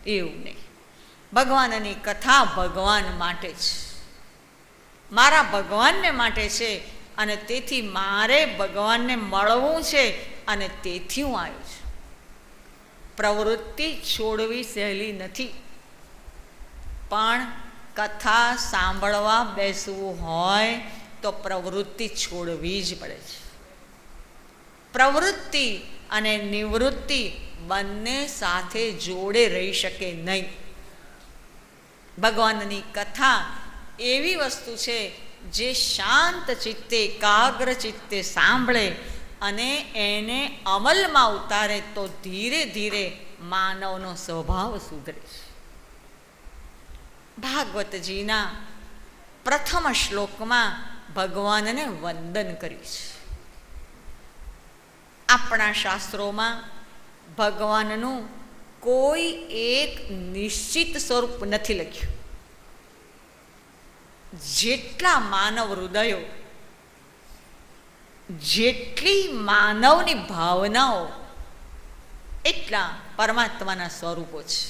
એવું નહીં. ભગવાનની કથા ભગવાન માટે છે, મારા ભગવાનને માટે છે, અને તેથી મારે ભગવાનને મળવું છે અને તેથી હું આવ્યો છું. પ્રવૃત્તિ છોડવી સહેલી નથી, પણ કથા સાંભળવા બેસવું હોય તો પ્રવૃત્તિ છોડવી જ પડે છે. પ્રવૃત્તિ અને નિવૃત્તિ બંને સાથે જોડે રહી શકે નહીં. ભગવાનની કથા એવી વસ્તુ છે જે શાંત ચિત્તે, એકાગ્ર ચિત્તે સાંભળે અને એને અમલમાં ઉતારે તો ધીરે ધીરે માનવનો સ્વભાવ સુધરે છે. ભાગવતજીના પ્રથમ શ્લોકમાં ભગવાનને વંદન કર્યું છે. આપણા શાસ્ત્રોમાં ભગવાનનું કોઈ એક નિશ્ચિત સ્વરૂપ નથી લખ્યું. જેટલા માનવ હૃદયો, જેટલી માનવની ભાવનાઓ, એટલા પરમાત્માના સ્વરૂપો છે.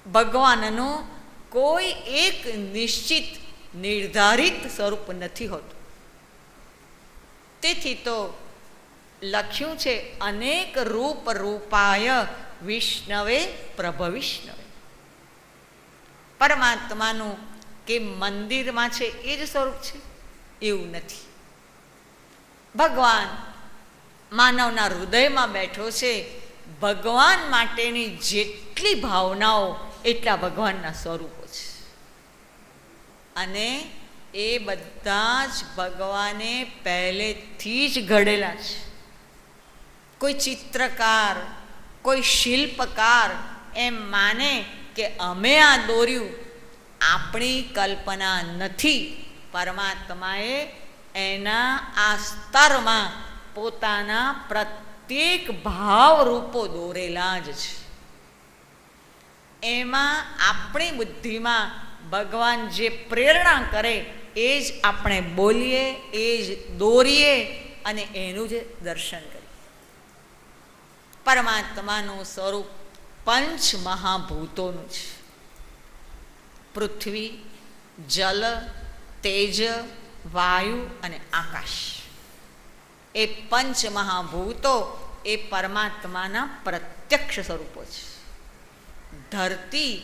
ભગવાનનું કોઈ એક નિશ્ચિત નિર્ધારિત સ્વરૂપ નથી હોતું. તેથી તો લખ્યું છે, અનેક રૂપ રૂપાય વિષ્ણવે પ્રભવિષ્ણવે. પરમાત્માનું કે મંદિરમાં છે એ જ સ્વરૂપ છે એવું નથી. ભગવાન માનવના હૃદયમાં બેઠો છે. ભગવાન માટેની જેટલી ભાવનાઓ એટલા ભગવાનના સ્વરૂપો છે, અને એ બધા જ ભગવાને પહેલેથી જ ઘડેલા છે. કોઈ ચિત્રકાર, કોઈ શિલ્પકાર એમ માને કે અમે આ દોર્યું, આપણી કલ્પના નથી. પરમાત્માએ એના આ સ્તરમાં પોતાના પ્રત્યેક ભાવ રૂપો દોરેલા જ છે. એમાં આપણી બુદ્ધિમાં ભગવાન જે પ્રેરણા કરે એ જ આપણે બોલીએ, એ જ દોરીએ અને એનું જ દર્શન કરીએ. પરમાત્માનું સ્વરૂપ પંચ મહાભૂતોનું છે. પૃથ્વી, જલ, તેજ, વાયુ અને આકાશ. એ પંચ મહાભૂતો એ પરમાત્માના પ્રત્યક્ષ સ્વરૂપો છે. ધરતી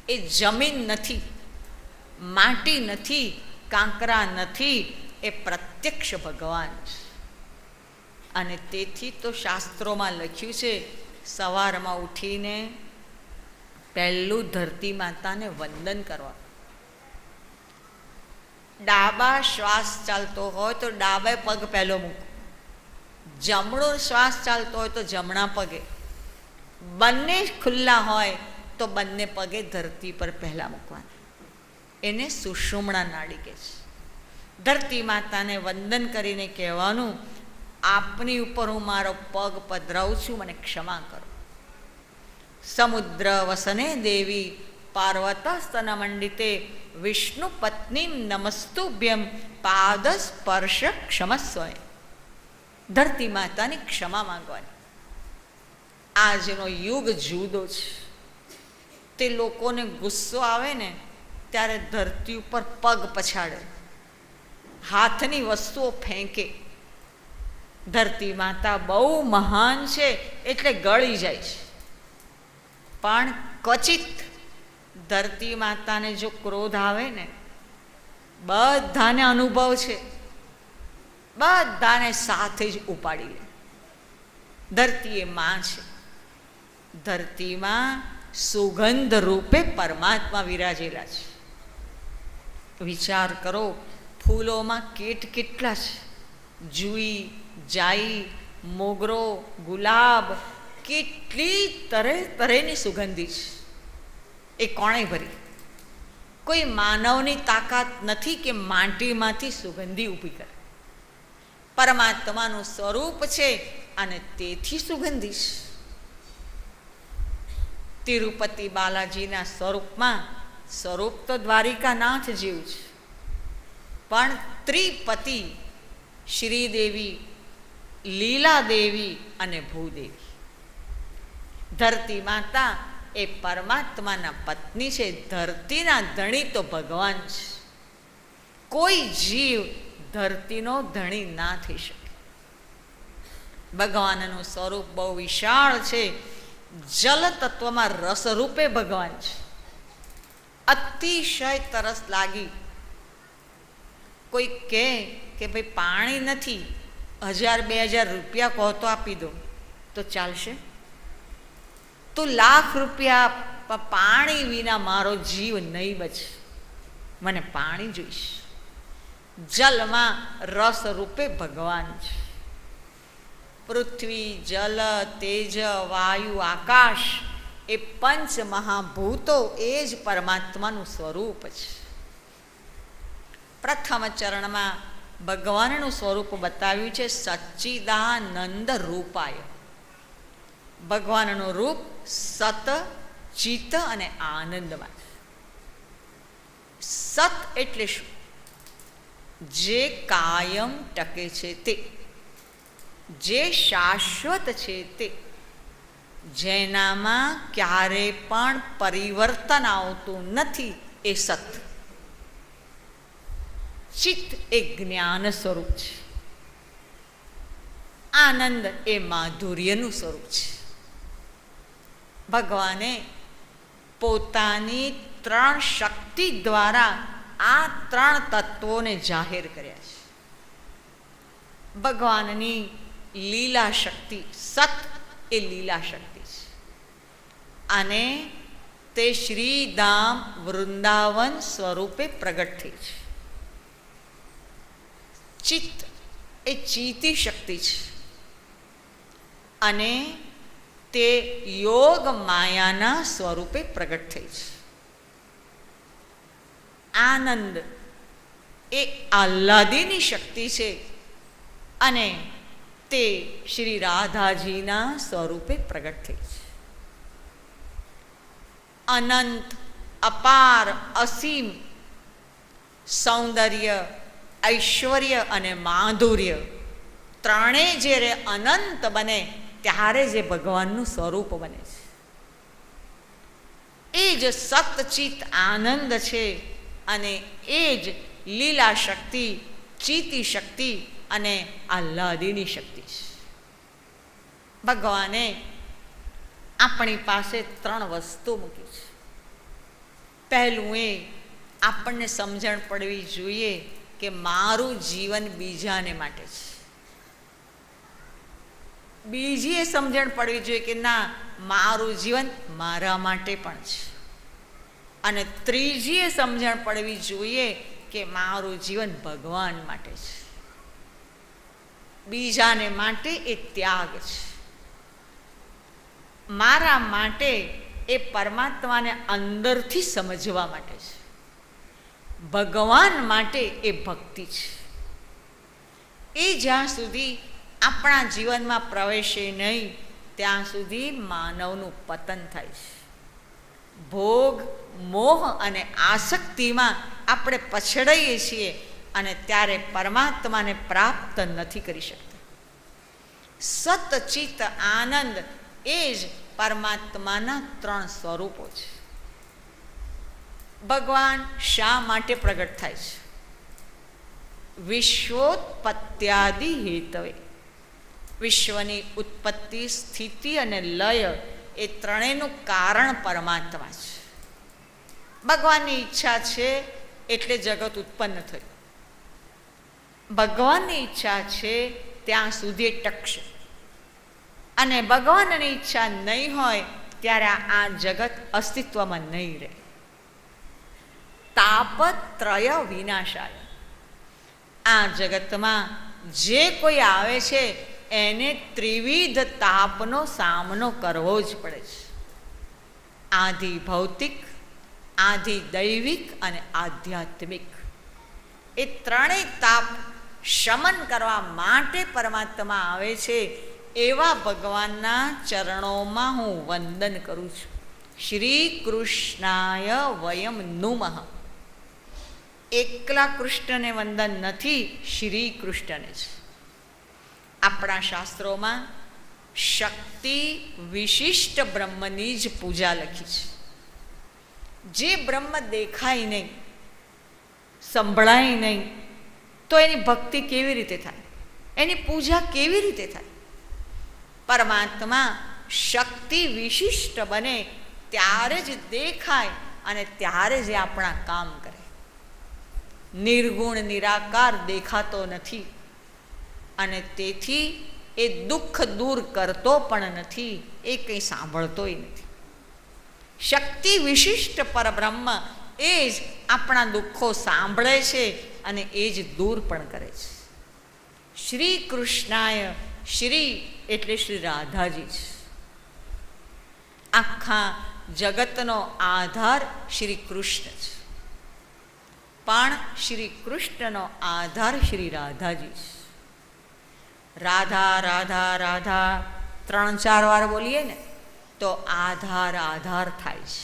એ જમીન નથી, માટી નથી, કાંકરા નથી, એ પ્રત્યક્ષ ભગવાન છે. અને તેથી તો શાસ્ત્રોમાં લખ્યું છે, સવારમાં ઉઠીને પહેલું ધરતી માતાને વંદન કરવા. ડાબા શ્વાસ ચાલતો હોય તો ડાબે પગ પહેલો મૂકો, જમણો શ્વાસ ચાલતો હોય તો જમણા પગે, બંને ખુલ્લા હોય તો બંને પગે ધરતી પર પહેલા મૂકવાના. એને સુષુમ્ણા નાડી કહે છે. ધરતી માતાને વંદન કરીને કહેવાનું, આપની ઉપર હું મારો પગ પધરાવું છું, મને ક્ષમા કરો. સમુદ્ર વસને દેવી પાર્વતસ્તન મંડિતે વિષ્ણુ પત્ની નમસ્તુભ્યમ પાદ સ્પર્શ ક્ષમસ્વ. ધરતી માતાની ક્ષમા માંગવાની. આજનો યુગ જુદો છે. તે લોકોને ગુસ્સો આવે ને ત્યારે ધરતી ઉપર પગ પછાડે, હાથની વસ્તુઓ ફેંકે. ધરતી માતા બહુ મહાન છે એટલે ગળી જાય છે. પણ ક્વચિત ધરતી માતાને જો ક્રોધ આવે ને, બધાને અનુભવ છે, બધાને સાથે જ ઉપાડી લે. ધરતી એ માં છે. ધરતીમાં સુગંધ રૂપે પરમાત્મા વિરાજેલા છે. વિચાર કરો, ફૂલોમાં કેટલા છે. જુઈ, જાઈ, મોગરો, ગુલાબ, કેટલી તરેની સુગંધી છે. એ કોણે ભરી? કોઈ માનવની તાકાત નથી કે માટીમાંથી સુગંધી ઊભી કરે. પરમાત્માનું સ્વરૂપ છે અને તેથી સુગંધી છે. તિરુપતિ બાલાજીના સ્વરૂપમાં, સ્વરૂપ તો દ્વારિકાનાથ જેવું છે, પણ ત્રિપતિ શ્રીદેવી, લીલાદેવી અને ભૂદેવી. ધરતી માતા એ પરમાત્માના પત્ની છે. ધરતીના ધણી તો ભગવાન છે. કોઈ જીવ ધરતીનો ધણી ના થઈ શકે. ભગવાનનું સ્વરૂપ બહુ વિશાળ છે. જલ તત્વમાં રસરૂપે ભગવાન છે. અતિશય તરસ લાગી, કોઈ કહે કે ભાઈ પાણી નથી, 1000-2000 રૂપિયા કહો તો આપી દો, તો ચાલશે? તું લાખ રૂપિયા, પાણી વિના મારો જીવ નહીં બચે, મને પાણી જોઈશ. જલમાં રસ રૂપે ભગવાન છે. પૃથ્વી, જલ, તેજ, વાયુ, આકાશ એ પંચ મહાભૂતો એ જ પરમાત્માનું સ્વરૂપ છે. પ્રથમ ચરણમાં ભગવાનનું સ્વરૂપ બતાવ્યું છે સચ્ચિદાનંદ રૂપાય. ભગવાનનું રૂપ સત, ચિત્ત અને આનંદમાં. સત એટલે શું? જે કાયમ ટકે છે તે, જે શાશ્વત છે તે, જેનામાં ક્યારે પણ પરિવર્તન આવતું નથી, એ સત. ચિત્ત એ જ્ઞાન સ્વરૂપ છે. આનંદ એ માધુર્યનું સ્વરૂપ છે. ભગવાને પોતાની 3 શક્તિ દ્વારા આ 3 તત્વોને જાહેર કર્યા છે. ભગવાનની લીલા શક્તિ, સત એ લીલા શક્તિ છે, અને તે શ્રીધામ વૃંદાવન સ્વરૂપે પ્રગટ થઈ છે. ચિત્ત એ ચીતી શક્તિ છે, અને તે યોગ માયાના સ્વરૂપે પ્રગટ થઈ છે. આનંદ એ આહ્લાદીની શક્તિ છે, અને તે શ્રી રાધાજીના સ્વરૂપે પ્રગટ થઈ છે. અનંત, અપાર, અસીમ સૌંદર્ય, ઐશ્વર્ય અને માધુર્ય ત્રણેય જ્યારે અનંત બને ત્યારે જે ભગવાનનું સ્વરૂપ બને છે એ જ સતચિત આનંદ છે અને એ જ લીલા શક્તિ, ચિતી શક્તિ અને આહ્લાદિની શક્તિ છે. ભગવાને આપણી પાસે ત્રણ વસ્તુ મૂકી છે. પહેલું એ આપણને સમજણ પડવી જોઈએ કે મારું જીવન બીજાને માટે છે. બીજી એ સમજણ પડવી જોઈએ કે ના, મારું જીવન મારા માટે પણ છે. અને ત્રીજી એ સમજણ પડવી જોઈએ કે મારું જીવન ભગવાન માટે છે. બીજાને માટે એ ત્યાગ છે, મારા માટે એ પરમાત્માને અંદરથી સમજવા માટે છે, ભગવાન માટે એ ભક્તિ છે. એ જ્યાં સુધી આપણા જીવનમાં પ્રવેશે નહીં ત્યાં સુધી માનવનું પતન થાય છે. ભોગ, મોહ અને આસક્તિમાં આપણે પછડાઈએ છીએ અને ત્યારે પરમાત્માને પ્રાપ્ત નથી કરી શકતા. સતચિત આનંદ એ જ પરમાત્માના ત્રણ સ્વરૂપો છે. ભગવાન શા માટે પ્રગટ થાય છે? વિશ્વોત્પત્યાદિ હેતવે. વિશ્વની ઉત્પત્તિ, સ્થિતિ અને લય એ ત્રણેયનું કારણ પરમાત્મા છે. ભગવાનની ઈચ્છા છે એટલે જગત ઉત્પન્ન થયું. ભગવાનની ઈચ્છા છે ત્યાં સુધી ટકશે અને ભગવાનની ઈચ્છા નહીં હોય ત્યારે આ જગત અસ્તિત્વમાં નહીં રહે. તાપત્રય વિનાશાય. આ જગતમાં જે કોઈ આવે છે એને ત્રિવિધ તાપનો સામનો કરવો જ પડે છે. આધિ ભૌતિક, આધિ દૈવિક અને આધ્યાત્મિક. એ ત્રણેય તાપ શમન કરવા માટે પરમાત્મા આવે છે. એવા ભગવાનના ચરણોમાં હું વંદન કરું છું. શ્રી કૃષ્ણાય વયમ નુમઃ. એકલા કૃષ્ણને વંદન નથી, શ્રી કૃષ્ણને છે. આપણા શાસ્ત્રોમાં શક્તિ વિશિષ્ટ બ્રહ્મની જ પૂજા લખી છે. જે બ્રહ્મ દેખાય નહીં, સંભળાય નહીં, તો એની ભક્તિ કેવી રીતે થાય? એની પૂજા કેવી રીતે થાય? પરમાત્મા શક્તિ વિશિષ્ટ બને ત્યારે જ દેખાય અને ત્યારે જ આપણા કામ કરે. નિર્ગુણ નિરાકાર દેખાતો નથી અને તેથી એ દુઃખ દૂર કરતો પણ નથી, એ કંઈ સાંભળતોય નથી. શક્તિ વિશિષ્ટ પરબ્રહ્મ એ જ આપણા દુઃખો સાંભળે છે અને એ જ દૂર પણ કરે છે. શ્રી કૃષ્ણાય, શ્રી એટલે શ્રી રાધાજી છે. આખા જગતનો આધાર શ્રી કૃષ્ણ છે, પણ શ્રી કૃષ્ણનો આધાર શ્રી રાધાજી છે. રાધા રાધા રાધા 3-4 વાર બોલીએ ને તો આધાર આધાર થાય છે.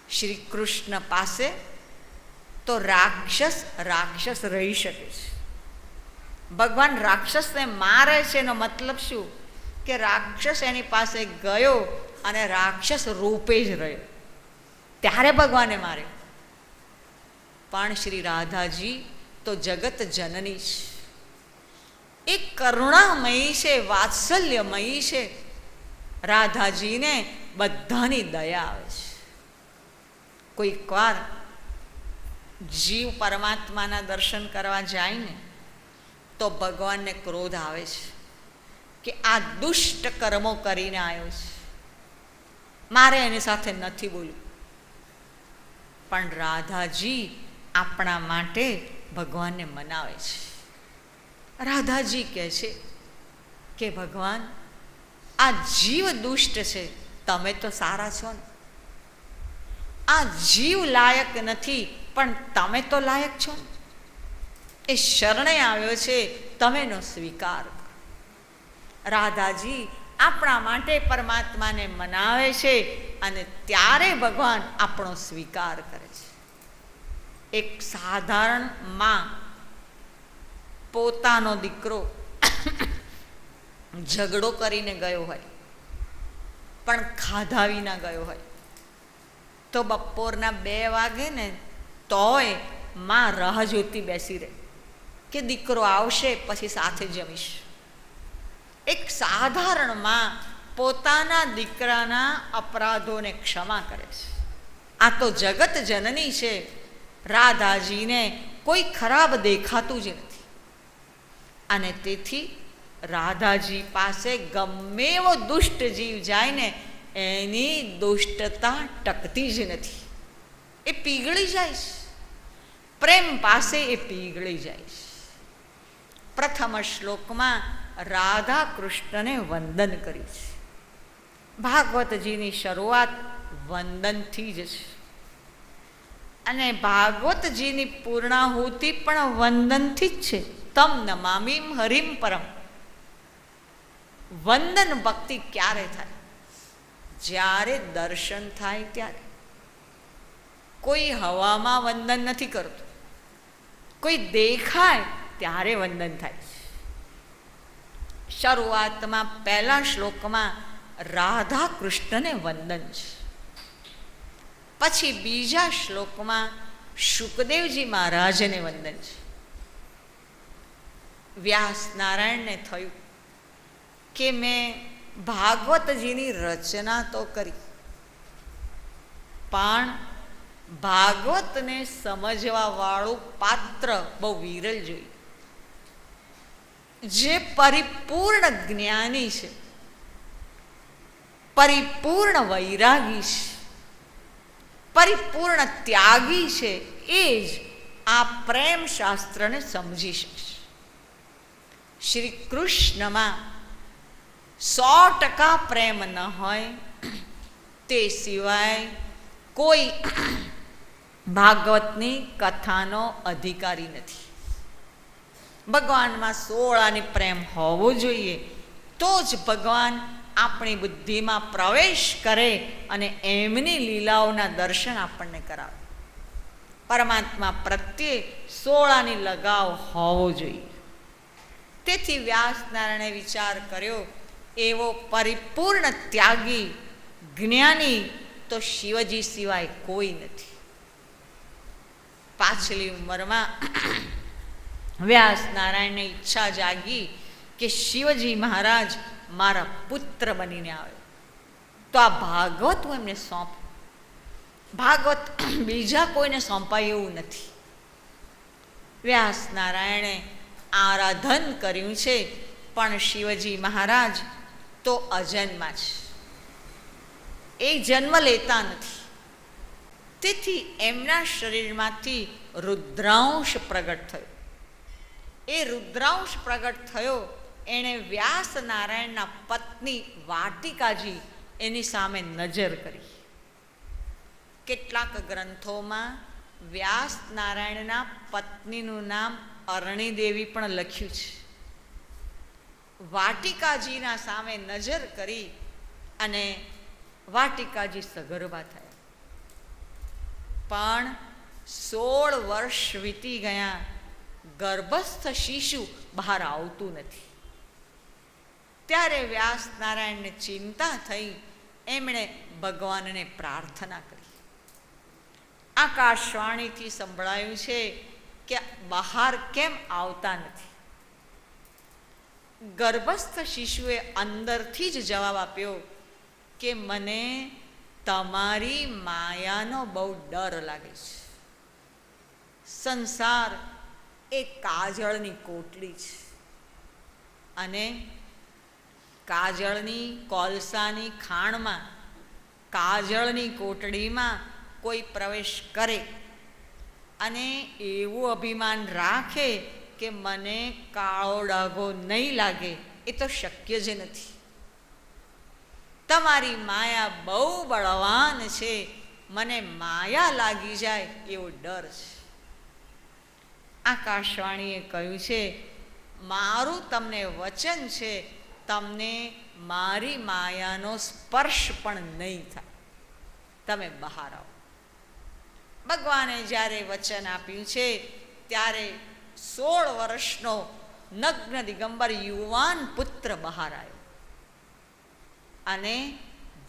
શ્રી કૃષ્ણ પાસે તો રાક્ષસ રાક્ષસ રહી શકે છે. ભગવાન રાક્ષસને મારે છે એનો મતલબ શું? કે રાક્ષસ એની પાસે ગયો અને રાક્ષસ રૂપે જ રહ્યો, ત્યારે ભગવાને મારે. પણ શ્રી રાધાજી તો જગત જનની છે. એ કરુણામયી છે, વાત્સલ્યમયી છે. રાધાજીને બધાની દયા આવે છે. કોઈક વાર જીવ પરમાત્માના દર્શન કરવા જાય ને તો ભગવાનને ક્રોધ આવે છે કે આ દુષ્ટ કર્મો કરીને આવ્યો છે, મારે એની સાથે નથી બોલવું. પણ રાધાજી આપણા માટે ભગવાનને મનાવે છે. રાધાજી કહે છે કે ભગવાન, આ જીવ દુષ્ટ છે, તમે તો સારા છો ને. આ જીવ લાયક નથી પણ તમે તો લાયક છો ને. એ શરણે આવ્યો છે, તમે એનો સ્વીકાર કરો. રાધાજી આપણા માટે પરમાત્માને મનાવે છે અને ત્યારે ભગવાન આપણો સ્વીકાર કરે છે. એક સાધારણ માં પોતાનો દીકરો ઝઘડો કરીને ગયો હોય પણ ખાધા વિના ગયો હોય તો બપોરના 2 વાગે ને તોય માં રાહ જોતી બેસી રહે કે દીકરો આવશે પછી સાથે જમીશ. એક સાધારણ માં પોતાના દીકરાના અપરાધોને ક્ષમા કરે છે. આ તો જગત જનની છે. રાધાજીને કોઈ ખરાબ દેખાતું જ નથી અને તેથી રાધાજી પાસે ગમે એવો દુષ્ટ જીવ જાય ને એની દુષ્ટતા ટકતી જ નથી. એ પીગળી જાય છે. પ્રેમ પાસે એ પીગળી જાય છે. પ્રથમ શ્લોકમાં રાધા કૃષ્ણને વંદન કર્યું છે. ભાગવતજીની શરૂઆત વંદનથી જ છે અને ભાગવતજીની પૂર્ણાહુતિ પણ વંદનથી જ છે. તમ નમામિમ હરિમ પરમ. વંદન ભક્તિ ક્યારે થાય? જ્યારે દર્શન થાય ત્યારે. કોઈ હવામાં વંદન નથી કરતું, કોઈ દેખાય ત્યારે વંદન થાય છે. શરૂઆતમાં પહેલા શ્લોકમાં રાધા કૃષ્ણને વંદન છે. પછી બીજા શ્લોકમાં શુકદેવજી મહારાજને વંદન છે. વ્યાસ નારાયણને થયું કે મેં ભાગવતજીની રચના તો કરી પણ ભાગવતને સમજવા વાળું પાત્ર બહુ વિરલ જોઈએ. જે પરિપૂર્ણ જ્ઞાની છે, પરિપૂર્ણ વૈરાગી છે, પરિપૂર્ણ ત્યાગી છે, એ જ આ પ્રેમ શાસ્ત્રને સમજી શકશે. શ્રી કૃષ્ણમાં 100% પ્રેમ ન હોય તે સિવાય કોઈ ભાગવતની કથાનો અધિકારી નથી. ભગવાનમાં 16 પ્રેમ હોવો જોઈએ તો જ ભગવાન આપણી બુદ્ધિમાં પ્રવેશ કરે અને એમની લીલાઓના દર્શન આપણને કરાવે. પરમાત્મા પ્રત્યે 16 લગાવ હોવો જોઈએ. તેથી વ્યાસ નારાયણે વિચાર કર્યો એવો પરિપૂર્ણ ત્યાગી જ્ઞાની તો શિવજી સિવાય કોઈ નથી. પાછલી ઉંમરમાં વ્યાસ નારાયણને ઈચ્છા જાગી કે શિવજી મહારાજ મારા પુત્ર બનીને આવે તો આ ભાગવત હું એમને સોંપું. ભાગવત બીજા કોઈને સોંપાય એવું નથી. વ્યાસ નારાયણે આરાધન કર્યું છે પણ શિવજી મહારાજ તો અજન્મા છે. એ જન્મ લેતા નથી. તેથી એમના શરીરમાંથી રુદ્રાંશ પ્રગટ થયો. એ રુદ્રાંશ પ્રગટ થયો એણે વ્યાસ નારાયણના પત્ની વાટિકાજી એની સામે નજર કરી. કેટલાક ગ્રંથોમાં વ્યાસ નારાયણના પત્નીનું નામ અરણી દેવી પણ લખ્યું છે. વાટિકાજીના સામે નજર કરી અને વાટિકાજી સગર્ભા થયા. પણ 16 વર્ષ વીતી ગયા, ગર્ભસ્થ શિશુ બહાર આવતું નથી. ત્યારે વ્યાસ નારાયણને ચિંતા થઈ. એમણે ભગવાનને પ્રાર્થના કરી. આકાશવાણીથી સંભળાયું છે કે બહાર કેમ આવતા નથી? ગર્ભસ્થ શિશુએ અંદરથી જ જવાબ આપ્યો કે મને તમારી માયાનો બહુ ડર લાગે છે. સંસાર એ કાજળની કોટડી છે અને કાજળની કોલસાની ખાણમાં કાજળની કોટડીમાં કોઈ પ્રવેશ કરે અને એવું અભિમાન રાખે કે મને કાળો ડાઘો નહીં લાગે, એ તો શક્ય જ નથી. તમારી માયા બહુ બળવાન છે, મને માયા લાગી જાય એવો ડર છે. આકાશવાણીએ કહ્યું છે મારું તમને વચન છે, તમને મારી માયાનો સ્પર્શ પણ નહીં થાય, તમે બહાર આવો. ભગવાને જ્યારે વચન આપ્યું છે ત્યારે 16 વર્ષનો નગ્ન દિગંબર યુવાન પુત્ર બહાર આવ્યો, અને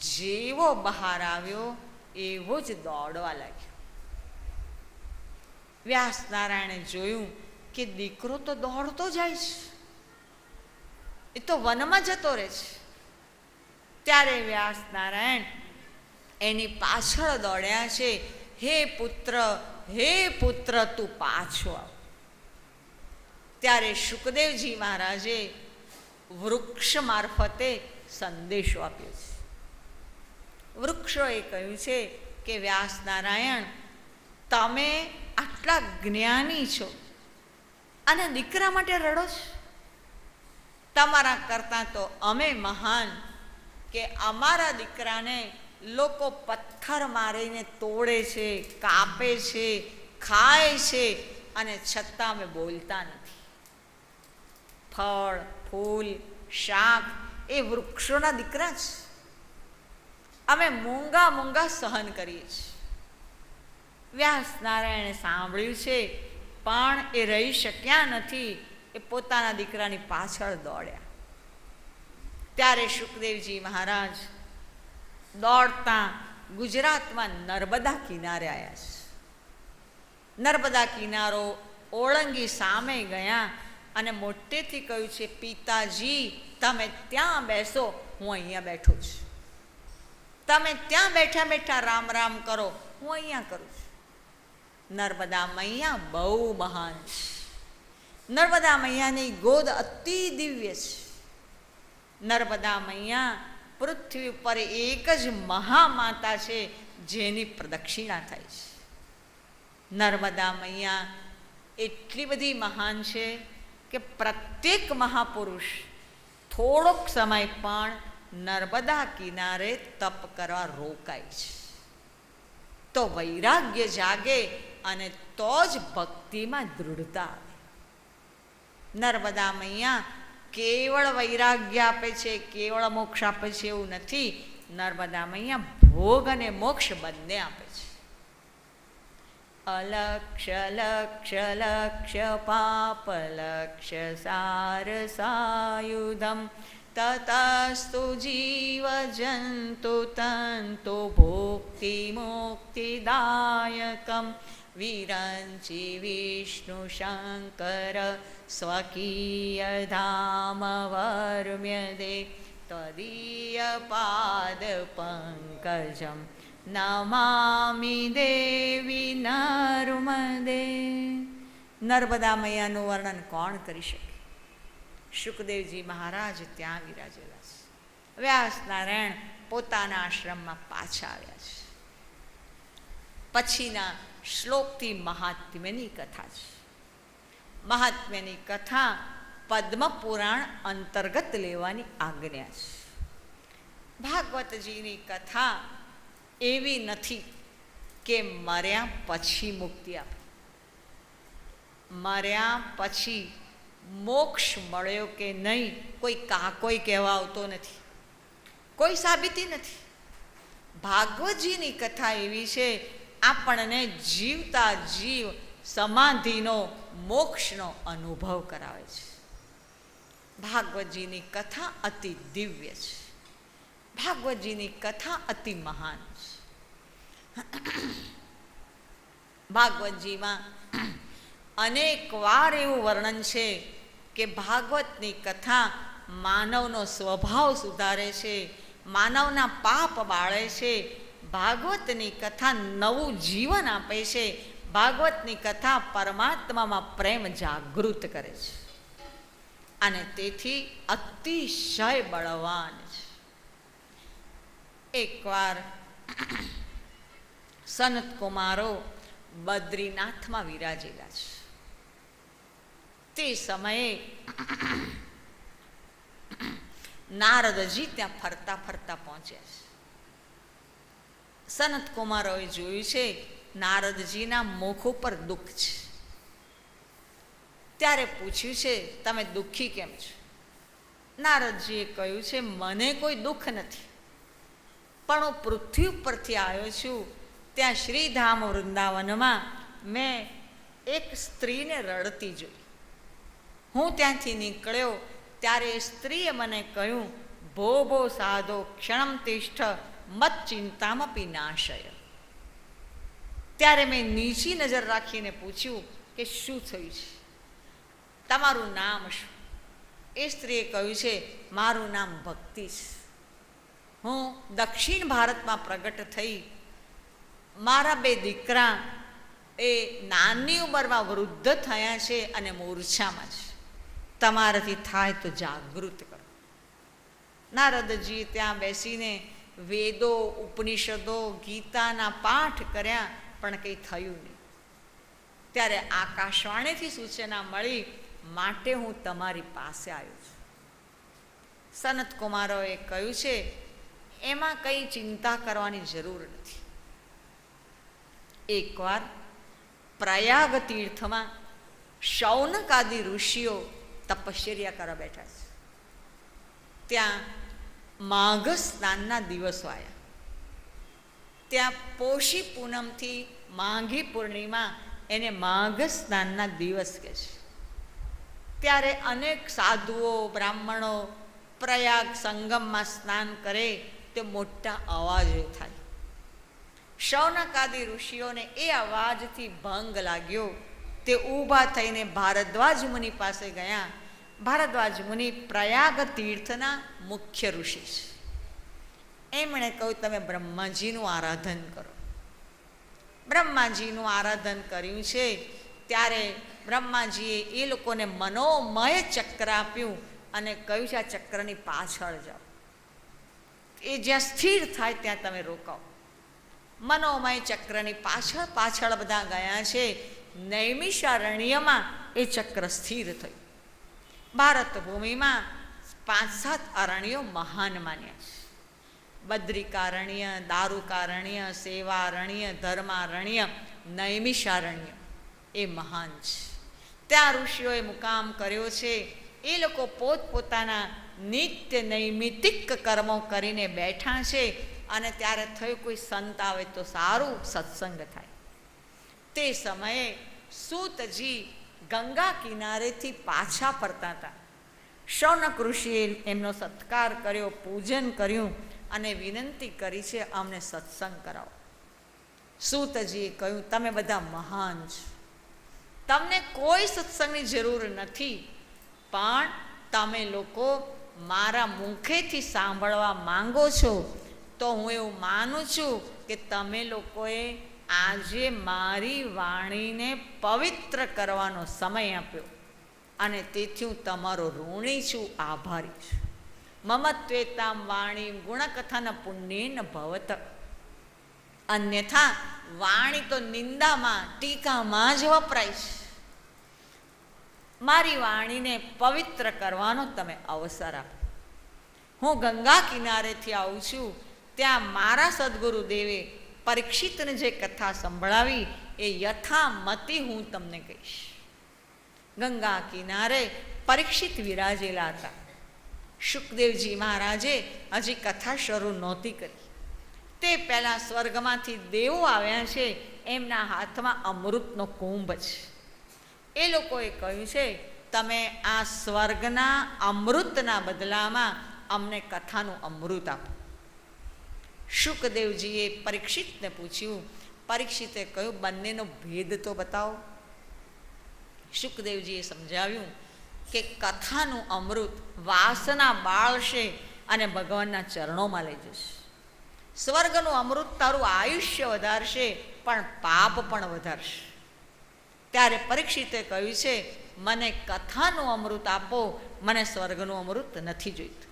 જેવો બહાર આવ્યો એવો જ દોડવા લાગ્યો. વ્યાસ નારાયણે જોયું કે દીકરો તો દોડતો જાય છે, એ તો વનમાં જતો રહે છે. ત્યારે વ્યાસ નારાયણ એની પાછળ દોડ્યા છે, હે પુત્ર તું પાછો આવ. ત્યારે શુકદેવજી મહારાજે વૃક્ષ મારફતે સંદેશો આપ્યો છે. વૃક્ષોએ કહ્યું છે કે વ્યાસ નારાયણ, તમે આટલા જ્ઞાની છો અને દીકરા માટે રડો છો? તમારા કરતાં તો અમે મહાન, કે અમારા દીકરાને લોકો પથ્થર મારીને તોડે છે, કાપે છે, ખાય છે, અને છતાં અમે બોલતા નથી. ફળ, ફૂલ, શાક એ વૃક્ષોના દીકરા છે. અમે મૂંગા સહન કરીએ છીએ. વ્યાસ નારાયણે સાંભળ્યું છે, પણ એ રહી શક્યા નથી. એ પોતાના દીકરાની પાછળ દોડ્યા. ત્યારે શુકદેવજી મહારાજ દોડતા ગુજરાતમાં નર્મદા કિનારે આવ્યા છે. નર્મદા કિનારો ઓળંગી સામે ગયા અને મોટેથી કહ્યું છે, પિતાજી તમે ત્યાં બેસો, હું અહીંયા બેઠું છું. તમે ત્યાં બેઠા બેઠા રામ રામ કરો, હું અહીંયા કરું છું. નર્મદા મૈયા બહુ મહાન છે. નર્મદા મૈયાની ગોદ અતિ દિવ્ય છે. નર્મદા મૈયા પૃથ્વી ઉપર એક જ મહામાતા છે જેની પ્રદક્ષિણા થાય છે. નર્મદા મૈયા એટલી બધી મહાન છે કે પ્રત્યેક મહાપુરુષ થોડોક સમય પણ નર્મદા કિનારે તપ કરવા રોકાય છે, તો વૈરાગ્ય જાગે અને તો જ ભક્તિમાં દૃઢતા આવે. નર્મદા મૈયા કેવળ વૈરાગ્ય આપે છે, કેવળ મોક્ષ આપે છે એવું નથી. નર્મદા મૈયા ભોગ અને મોક્ષ બંને આપે છે. અલક્ષ્ય લક્ષ્ય લક્ષ્ય પાપ લક્ષ્ય સાર સાયુધમ તતસ્તુ જીવ જંતુ તંતુ ભોક્તિ મુક્તિદાયકમ વિરંચી વિષ્ણુ શંકર સ્વકીય ધામ વર્મ્યદે ત્વદીય પાદ પંકજમ નમામિ દેવી નર્મદે. નર્મદા મૈયાનું વર્ણન કોણ કરી શકે? શુકદેવજી મહારાજ ત્યાં વિરાજેલા છે. વ્યાસ નારાયણ પોતાના આશ્રમમાં પાછા આવ્યા છે. પછીના શ્લોકથી મહાત્મ્યની કથા છે. મહાત્મ્યની કથા પદ્મ પુરાણ અંતર્ગત લેવાની આજ્ઞા છે. ભાગવતજીની કથા એવી નથી કે મર્યા પછી મુક્તિ આપે, મર્યા પછી મોક્ષ મળ્યો કે નહીં કોઈ કાકોઈ કહેવા આવતો નથી, કોઈ સાબિતી નથી. ભાગવતજીની કથા એવી છે, આપણને જીવતા જીવ સમાધિનો મોક્ષનો અનુભવ કરાવે છે. ભાગવતજીની કથા અતિ દિવ્ય છે. ભાગવતજીની કથા અતિ મહાન છે. ભાગવતજીમાં અનેક વાર એવું વર્ણન છે કે ભાગવતની કથા માનવનો સ્વભાવ સુધારે છે, માનવના પાપ બાળે છે. ભાગવતની કથા નવું જીવન આપે છે. ભાગવતની કથા પરમાત્મામાં પ્રેમ જાગૃત કરે છે અને તેથી અતિશય બળવાન છે. એકવાર સનત કુમારો બદ્રીનાથમાં વિરાજેલા છે. તે સમયે નારદજી ત્યાં ફરતા ફરતા પહોંચ્યા છે. સનત કુમારોએ જોયું છે નારદજીના મુખ ઉપર દુઃખ છે. ત્યારે પૂછ્યું છે, તમે દુઃખી કેમ છો? નારદજીએ કહ્યું છે, મને કોઈ દુઃખ નથી, પણ હું પૃથ્વી ઉપરથી આવ્યો છું. ત્યાં શ્રીધામ વૃંદાવનમાં મેં એક સ્ત્રીને રડતી જોઈ. હું ત્યાંથી નીકળ્યો ત્યારે એ સ્ત્રીએ મને કહ્યું, ભો ભો સાધો ક્ષણમ તિષ્ઠ મત ચિંતામપી નાશય. ત્યારે મેં નીચી નજર રાખીને પૂછ્યું કે શું થયું છે, તમારું નામ શું? એ સ્ત્રીએ કહ્યું છે, મારું નામ ભક્તિ છે. હું દક્ષિણ ભારતમાં પ્રગટ થઈ. મારા 2 દીકરા એ નાની ઉંમરમાં વૃદ્ધ થયા છે અને મૂર્છામાં છે. તમારાથી થાય તો જાગૃત કરો. નારદજી ત્યાં બેસીને વેદો, ઉપનિષદો, ગીતાના પાઠ કર્યા, પણ કંઈ થયું નહીં. ત્યારે આકાશવાણીથી સૂચના મળી, માટે હું તમારી પાસે આવ્યો છું. સનત કુમારોએ કહ્યું છે, એમાં કંઈ ચિંતા કરવાની જરૂર નથી. એકવાર પ્રયાગ તીર્થમાં શૌનક આદિ ઋષિઓ તપશ્ચર્યા કરવા બેઠા છે. ત્યાં માઘ સ્નાનના દિવસો આવ્યા. ત્યાં પોષી પૂનમથી માઘી પૂર્ણિમા, એને માઘ સ્નાનના દિવસ કહે છે. ત્યારે અનેક સાધુઓ, બ્રાહ્મણો પ્રયાગ સંગમમાં સ્નાન કરે તે મોટા અવાજે થાય. શૌનક આદિ ઋષિઓને એ અવાજથી ભંગ લાગ્યો. તે ઊભા થઈને ભારદ્વાજ મુનિ પાસે ગયા. ભારદ્વાજ મુનિ પ્રયાગ તીર્થના મુખ્ય ઋષિ છે. એમણે કહ્યું, તમે બ્રહ્માજીનું આરાધન કરો. બ્રહ્માજીનું આરાધન કર્યું છે. ત્યારે બ્રહ્માજીએ એ લોકોને મનોમય ચક્ર આપ્યું અને કહ્યું છે, આ ચક્રની પાછળ જાઓ. એ જ્યાં સ્થિર થાય ત્યાં તમે રોકાઓ. મનોમય ચક્રની પાછળ પાછળ બધા ગયા છે. નૈમિષારણ્યમાં એ ચક્ર સ્થિર થયું. ભારત ભૂમિમાં 5-7 અરણ્યો મહાન માન્યા છે. બદ્રિકારણ્ય, દારૂકારણ્ય, સેવારણ્ય, ધર્મારણ્ય, નૈમિષારણ્ય એ મહાન છે. ત્યાં ઋષિઓએ મુકામ કર્યો છે. એ લોકો પોતપોતાના નિત્ય નૈમિતિક કર્મો કરીને બેઠા છે. અને ત્યારે થયું, કોઈ સંત આવે તો સારું, સત્સંગ થાય. તે સમયે સૂતજી ગંગા કિનારેથી પાછા ફરતા હતા. શૌનક ઋષિએ એમનો સત્કાર કર્યો, પૂજન કર્યું અને વિનંતી કરી છે, અમને સત્સંગ કરાવો. સૂતજીએ કહ્યું, તમે બધા મહાન છો, તમને કોઈ સત્સંગની જરૂર નથી, પણ તમે લોકો મારા મુખેથી સાંભળવા માંગો છો તો હું એવું માનું છું કે તમે લોકોએ આજે મારી વાણીને પવિત્ર કરવાનો સમય આપ્યો અને તેથી હું તમારો ઋણી છું, આભારી છું. મમત્વેતામ વાણી ગુણકથન પુણ્યેન ભવત. અન્યથા વાણી તો નિંદામાં, ટીકામાં જ વપરાય છે. મારી વાણીને પવિત્ર કરવાનો તમે અવસર આપો. હું ગંગા કિનારેથી આવું છું. ત્યાં મારા સદગુરુદેવે પરીક્ષિતને જે કથા સંભળાવી એ યથામતી હું તમને કહીશ. ગંગા કિનારે પરીક્ષિત વિરાજેલા હતા. શુકદેવજી મહારાજે હજી કથા શરૂ નહોતી કરી. તે પહેલાં સ્વર્ગમાંથી દેવો આવ્યા છે. એમના હાથમાં અમૃતનો કુંભ છે. એ લોકોએ કહ્યું છે, તમે આ સ્વર્ગના અમૃતના બદલામાં અમને કથાનું અમૃત આપો. શુકદેવજીએ પરીક્ષિતને પૂછ્યું. પરીક્ષિતે કહ્યું, બંનેનો ભેદ તો બતાવો. શુકદેવજીએ સમજાવ્યું કે કથાનું અમૃત વાસના બાળશે અને ભગવાનના ચરણોમાં લઈ જશે. સ્વર્ગનું અમૃત તારું આયુષ્ય વધારશે, પણ પાપ પણ વધારશે. ત્યારે પરીક્ષિતે કહ્યું છે, મને કથાનું અમૃત આપો, મને સ્વર્ગનું અમૃત નથી જોઈતું.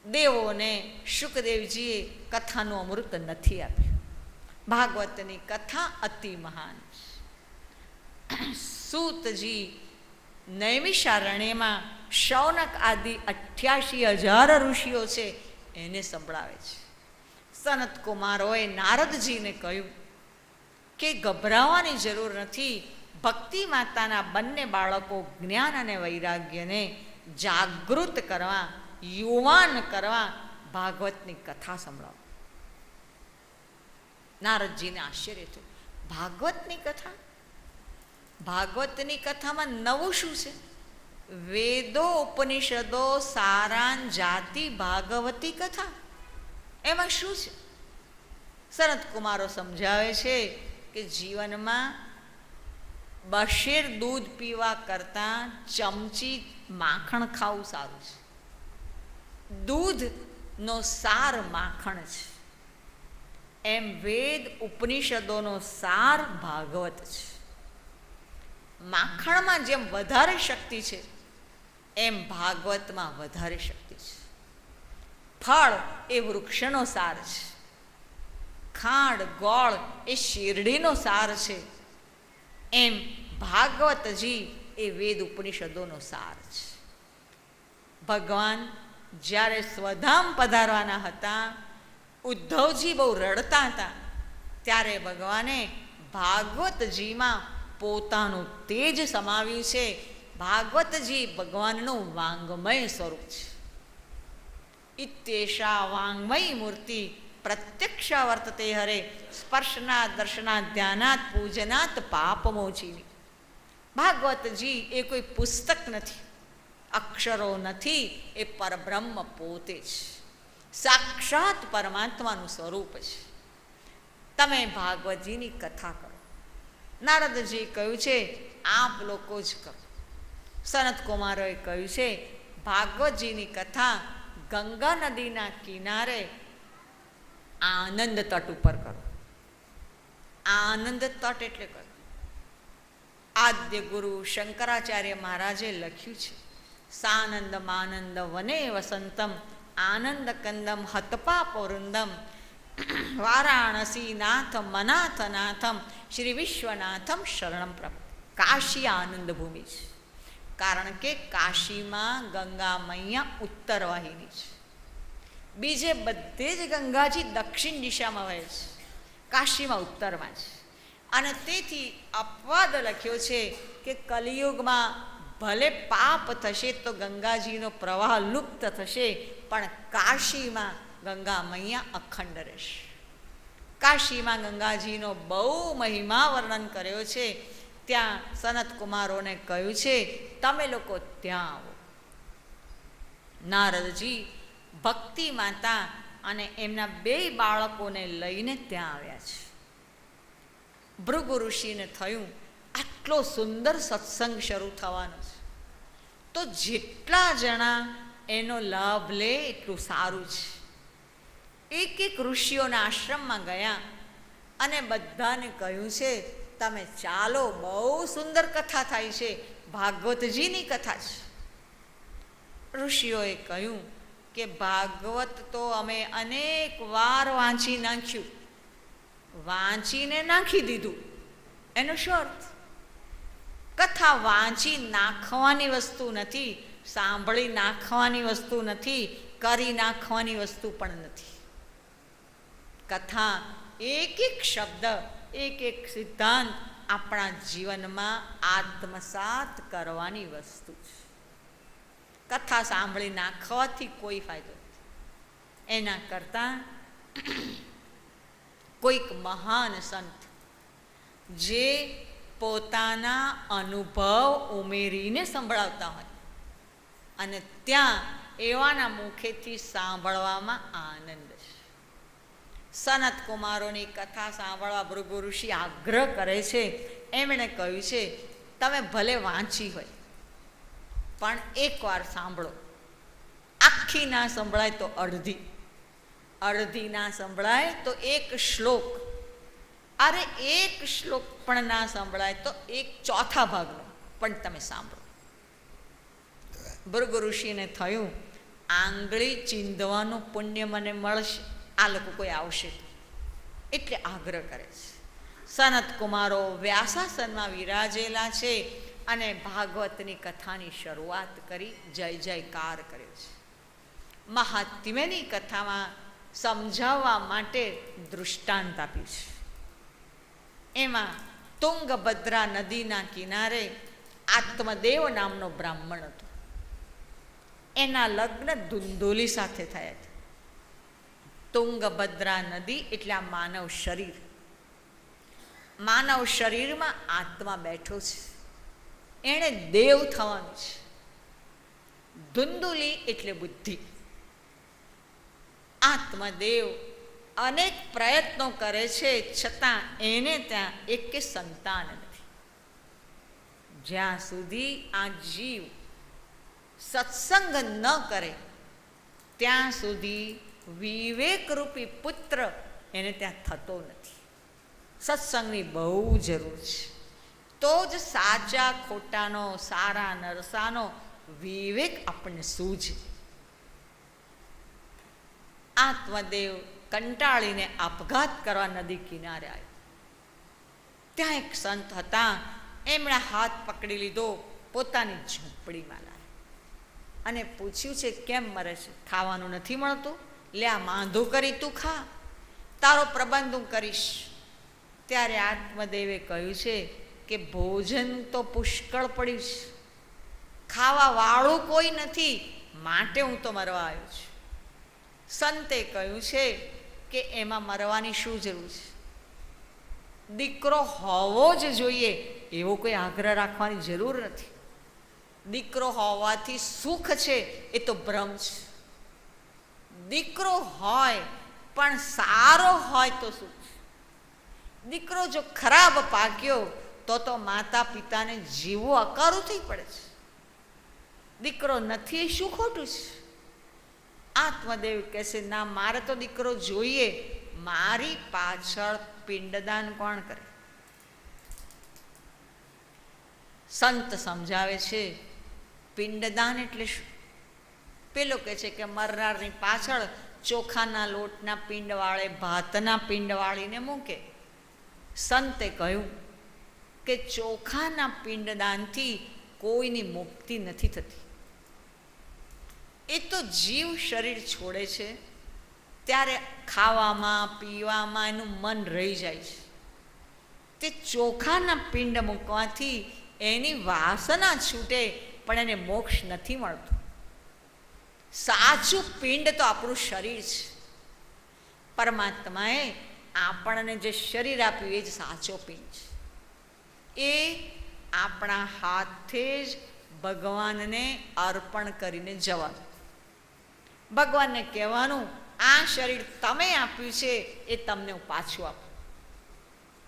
દેવોને શુકદેવજીએ કથાનું અમૃત નથી આપ્યું. ભાગવતની કથા અતિ મહાન છે. સૂતજી નૈમિષારણ્યમાં શૌનક આદિ 88,000 ઋષિઓ છે એને સંભળાવે છે. સનત કુમારોએ નારદજીને કહ્યું કે ગભરાવાની જરૂર નથી. ભક્તિ માતાના બંને બાળકો જ્ઞાન અને વૈરાગ્યને જાગૃત કરવા, યુવાન કરવા ભાગવતની કથા સંભળાવો. નારદજીને આશ્ચર્ય થયું, ભાગવતની કથા? ભાગવતની કથામાં નવું શું છે? વેદો ઉપનિષદો સારાન જાતિ ભાગવતી કથા, એમાં શું છે? સનત કુમારો સમજાવે છે કે જીવનમાં બશેર દૂધ પીવા કરતાં ચમચી માખણ ખાવું સારું છે. દૂધનો સાર માખણ છે, એમ વેદ ઉપનિષદોનો સાર ભાગવત છે. માખણમાં જેમ વધારે શક્તિ છે એમ ભાગવતમાં વધારે શક્તિ છે. ફળ એ વૃક્ષનો સાર છે, ખાંડ ગોળ એ શેરડીનો સાર છે, એમ ભાગવતજી એ વેદ ઉપનિષદોનો સાર છે. ભગવાન જ્યારે સ્વધામ પધારવાના હતા, ઉદ્ધવજી બહુ રડતા હતા, ત્યારે ભગવાને ભાગવતજીમાં પોતાનું તેજ સમાવ્યું છે. ભાગવતજી ભગવાનનું વાંગમય સ્વરૂપ છે. ઇત્યેષા વાંગમય મૂર્તિ પ્રત્યક્ષ વર્તતે હરે સ્પર્શના દર્શના ધ્યાનાત પૂજનાત પાપમોચીની. ભાગવતજી એ કોઈ પુસ્તક નથી, અક્ષરો નથી, એ પરબ્રહ્મ પોતે જ સાક્ષાત પરમાત્માનું સ્વરૂપ છે. તમે ભાગવતજીની કથા કરો. નારદજીએ કહ્યું છે આપ લોકો જ કરો. સનત કુમારોએ કહ્યું છે ભાગવતજીની કથા ગંગા નદીના કિનારે આનંદ તટ ઉપર કરો. આનંદ તટ એટલે કરો. આદ્ય ગુરુ શંકરાચાર્ય મહારાજે લખ્યું છે, સાનંદ માનંદ વને વસંતમ આનંદ કંદમ હતપાપોરુંદમ વારાણસી નાથ મનાથ નાથમ શ્રી વિશ્વનાથમ શરણમ પ્રપ. કાશી આનંદ ભૂમિ છે, કારણ કે કાશીમાં ગંગા મૈયા ઉત્તર વાહિની છે. બીજે બધે જ ગંગાજી દક્ષિણ દિશામાં વહે છે, કાશીમાં ઉત્તરમાં છે. અને તેથી અપવાદ લખ્યો છે કે કલિયુગમાં ભલે પાપ થશે તો ગંગાજીનો પ્રવાહ લુપ્ત થશે, પણ કાશીમાં ગંગા મૈયા અખંડ રહેશે. કાશીમાં ગંગાજીનો બહુ મહિમા વર્ણન કર્યો છે. ત્યાં સનત કુમારોને કહ્યું છે તમે લોકો ત્યાં આવો. નારદજી ભક્તિ માતા અને એમના 2 બાળકોને લઈને ત્યાં આવ્યા છે. ભૃગુ ઋષિને થયું આટલો સુંદર સત્સંગ શરૂ થવાનો છે, તો જેટલા જણા એનો લાભ લે એટલું સારું છે. એક એક ઋષિઓના આશ્રમમાં ગયા અને બધાને કહ્યું છે તમે ચાલો, બહુ સુંદર કથા થાય છે, ભાગવતજીની કથા છે. ઋષિઓએ કહ્યું કે ભાગવત તો અમે અનેક વાર વાંચી નાખ્યું. વાંચીને નાખી દીધું એનો શું અર્થ? કથા વાંચી નાખવાની વસ્તુ નથી, સાંભળી નાખવાની વસ્તુ નથી, કરી નાખવાની વસ્તુ પણ નથી. કથા એક એક શબ્દ, એક એક સિદ્ધાંત આપણા જીવનમાં આત્મસાત કરવાની વસ્તુ છે. કથા સાંભળી નાખવાથી કોઈ ફાયદો નથી. એના કરતાં કોઈક મહાન સંત જે પોતાના અનુભવ ઉમેરીને સંભળાવતા હોય અને ત્યાં એવાના મુખેથી સાંભળવામાં આનંદ છે. સનત કુમારોની કથા સાંભળવા ભૃગુ ઋષિ આગ્રહ કરે છે. એમણે કહ્યું છે તમે ભલે વાંચી હોય પણ એકવાર સાંભળો. આખી ના સંભળાય તો અડધી, અડધી ના સંભળાય તો એક શ્લોક, અરે એક શ્લોક પણ ના સંભળાય તો 1/4 ભાગનો પણ તમે સાંભળો. ભૃગુ ઋષિને થયું આંગળી ચીંધવાનું પુણ્ય મને મળશે, આ લોકો કોઈ આવશે તો, એટલે આગ્રહ કરે છે. સનત કુમારો વ્યાસાસનમાં વિરાજેલા છે અને ભાગવતની કથાની શરૂઆત કરી, જય જયકાર કર્યો છે. મહાત્મ્યની કથામાં સમજાવવા માટે દૃષ્ટાંત આપ્યું છે. એમાં તુંગભદ્રા નદીના કિનારે આત્મદેવ નામનો બ્રાહ્મણ હતો. એના લગ્ન ધુંધુલી સાથે થયા હતા. તુંગભદ્રા નદી એટલે આ માનવ શરીર. માનવ શરીરમાં આત્મા બેઠો છે, એણે દેવ થવાનું છે. ધુંધુલી એટલે બુદ્ધિ. આત્મદેવ અનેક પ્રયત્નો કરે છે, છતાં એને ત્યાં એક સંતાન નથી. જ્યાં સુધી આ જીવ સત્સંગ ન કરે ત્યાં સુધી વિવેકરૂપી પુત્ર એને ત્યાં થતો નથી. સત્સંગની બહુ જરૂર છે. તો જ સાચા ખોટાનો, સારા નરસાનો વિવેક આપણને સૂઝે. આત્મદેવ કંટાળીને આપઘાત કરવા નદી કિનારે આવ્યો. ત્યાં એક સંત હતા, એમણે હાથ પકડી લીધો, પોતાની ઝૂંપડીમાં લાવ્યા અને પૂછ્યું છે કેમ મરે છે? ખાવાનું નથી મળતું? લે આ માંધું કરી તું ખા, તારો પ્રબંધ હું કરીશ. ત્યારે આત્મદેવે કહ્યું છે કે ભોજન તો પુષ્કળ પડ્યું છે, ખાવા વાળું કોઈ નથી, માટે હું તો મરવા આવ્યો છું. સંતે કહ્યું છે કે એમાં મરવાની શું જરૂર છે? દીકરો હોવો જ જોઈએ એવો કોઈ આગ્રહ રાખવાની જરૂર નથી. દીકરો હોવાથી સુખ છે એ તો ભ્રમ છે. દીકરો હોય પણ સારો હોય તો સુખ છે. દીકરો જો ખરાબ પાક્યો તો માતા પિતાને જીવવું અકારું થઈ પડે છે. દીકરો નથી એ શું ખોટું છે? આત્મદેવ કહે છે ના, મારે તો દીકરો જોઈએ. મારી પાછળ પિંડદાન કોણ કરે? સંત સમજાવે છે પિંડદાન એટલે શું. પેલો કહે છે કે મરનારની પાછળ ચોખાના લોટના પિંડ વાળે ભાતના પિંડ વાળીને મૂકે. સંતે કહ્યું કે ચોખાના પિંડદાનથી કોઈની મુક્તિ નથી થતી. એ તો જીવ શરીર છોડે છે ત્યારે ખાવામાં પીવામાં એનું મન રહી જાય છે. તે ચોખાના પિંડ મૂકવાથી એની વાસના છૂટે પણ એને મોક્ષ નથી મળતો. સાચું પિંડ તો આપણું શરીર છે. પરમાત્માએ આપણને જે શરીર આપ્યું એ જ સાચો પિંડ છે. એ આપણા હાથે જ ભગવાનને અર્પણ કરીને જવાનું. ભગવાનને કહેવાનું આ શરીર તમે આપ્યું છે એ તમને હું પાછું આપું.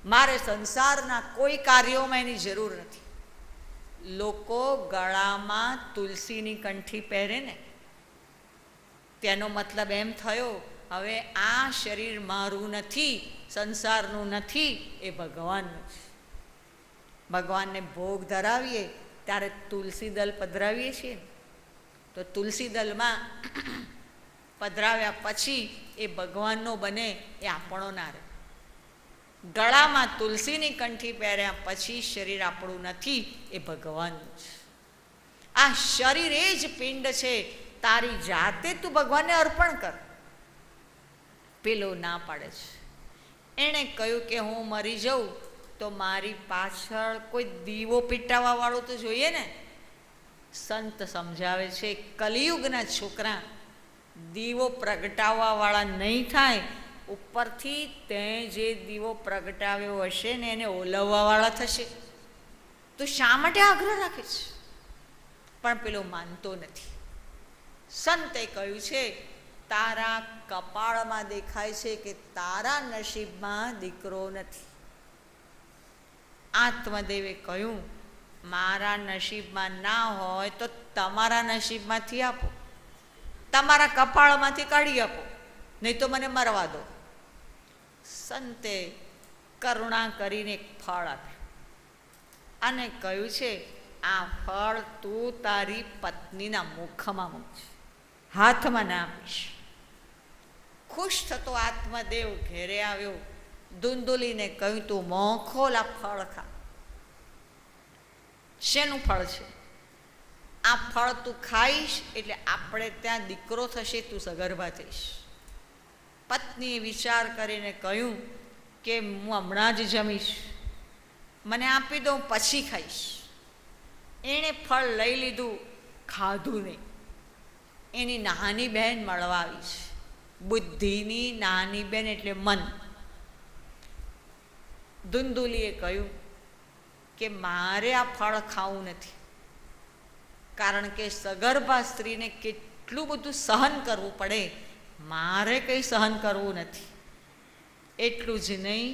મારે સંસારના કોઈ કાર્યોમાં એની જરૂર નથી. લોકો ગળામાં તુલસીની કંઠી પહેરે ને, તેનો મતલબ એમ થયો હવે આ શરીર મારું નથી, સંસારનું નથી, એ ભગવાનનું છે. ભગવાનને ભોગ ધરાવીએ ત્યારે તુલસી દલ પધરાવીએ છીએ, તો તુલસી દલમાં પધરાવ્યા પછી એ ભગવાનનો બને, એ આપણો ના રહે. ગળામાં તુલસીની કંઠી પહેર્યા પછી શરીર આપણું નથી, એ ભગવાનનું છે. આ શરીર એ જ પિંડ છે, તારી જાતે તું ભગવાનને અર્પણ કર. પેલો ના પાડે છે. એણે કહ્યું કે હું મરી જાઉં તો મારી પાછળ કોઈ દીવો પીટાવા વાળો તો જોઈએ ને. સંત સમજાવે છે કલિયુગના છોકરા દીવો પ્રગટાવવા વાળા નહીં થાય, ઉપરથી તે જે દીવો પ્રગટાવ્યો હશે ને એને ઓલવવા વાળા થશે. તો શા માટે આગ્રહ રાખે છે? પણ પેલો માનતો નથી. સંતે કહ્યું છે તારા કપાળમાં દેખાય છે કે તારા નસીબમાં દીકરો નથી. આત્મદેવે કહ્યું મારા નસીબમાં ના હોય તો તમારા નસીબમાંથી આપો, તમારા કપાળમાંથી કાઢી આપો, નહીં તો મને મરવા દો. સંતે કરુણા કરીને એક ફળ આપ્યું અને કહ્યું છે આ ફળ તું તારી પત્નીના મુખમાં મૂકજે, હાથમાં ના આપીશ. ખુશ થતો આત્મદેવ ઘેરે આવ્યો. ધુંધુલીને કહ્યું તું મોં ખોલ, આ ફળ ખા. શેનું ફળ છે? આ ફળ તું ખાઈશ એટલે આપણે ત્યાં દીકરો થશે, તું સગર્ભા થઈશ. પત્નીએ વિચાર કરીને કહ્યું કે હું હમણાં જ જમીશ, મને આપી દઉં પછી ખાઈશ. એણે ફળ લઈ લીધું, ખાધું નહીં. એની નાની બહેન મળવા આવી છે. બુદ્ધિની નાની બહેન એટલે મન. ધુંધુલીએ કહ્યું કે મારે આ ફળ ખાવું નથી, કારણ કે સગર્ભા સ્ત્રીને કેટલું બધું સહન કરવું પડે, મારે કંઈ સહન કરવું નથી. એટલું જ નહીં,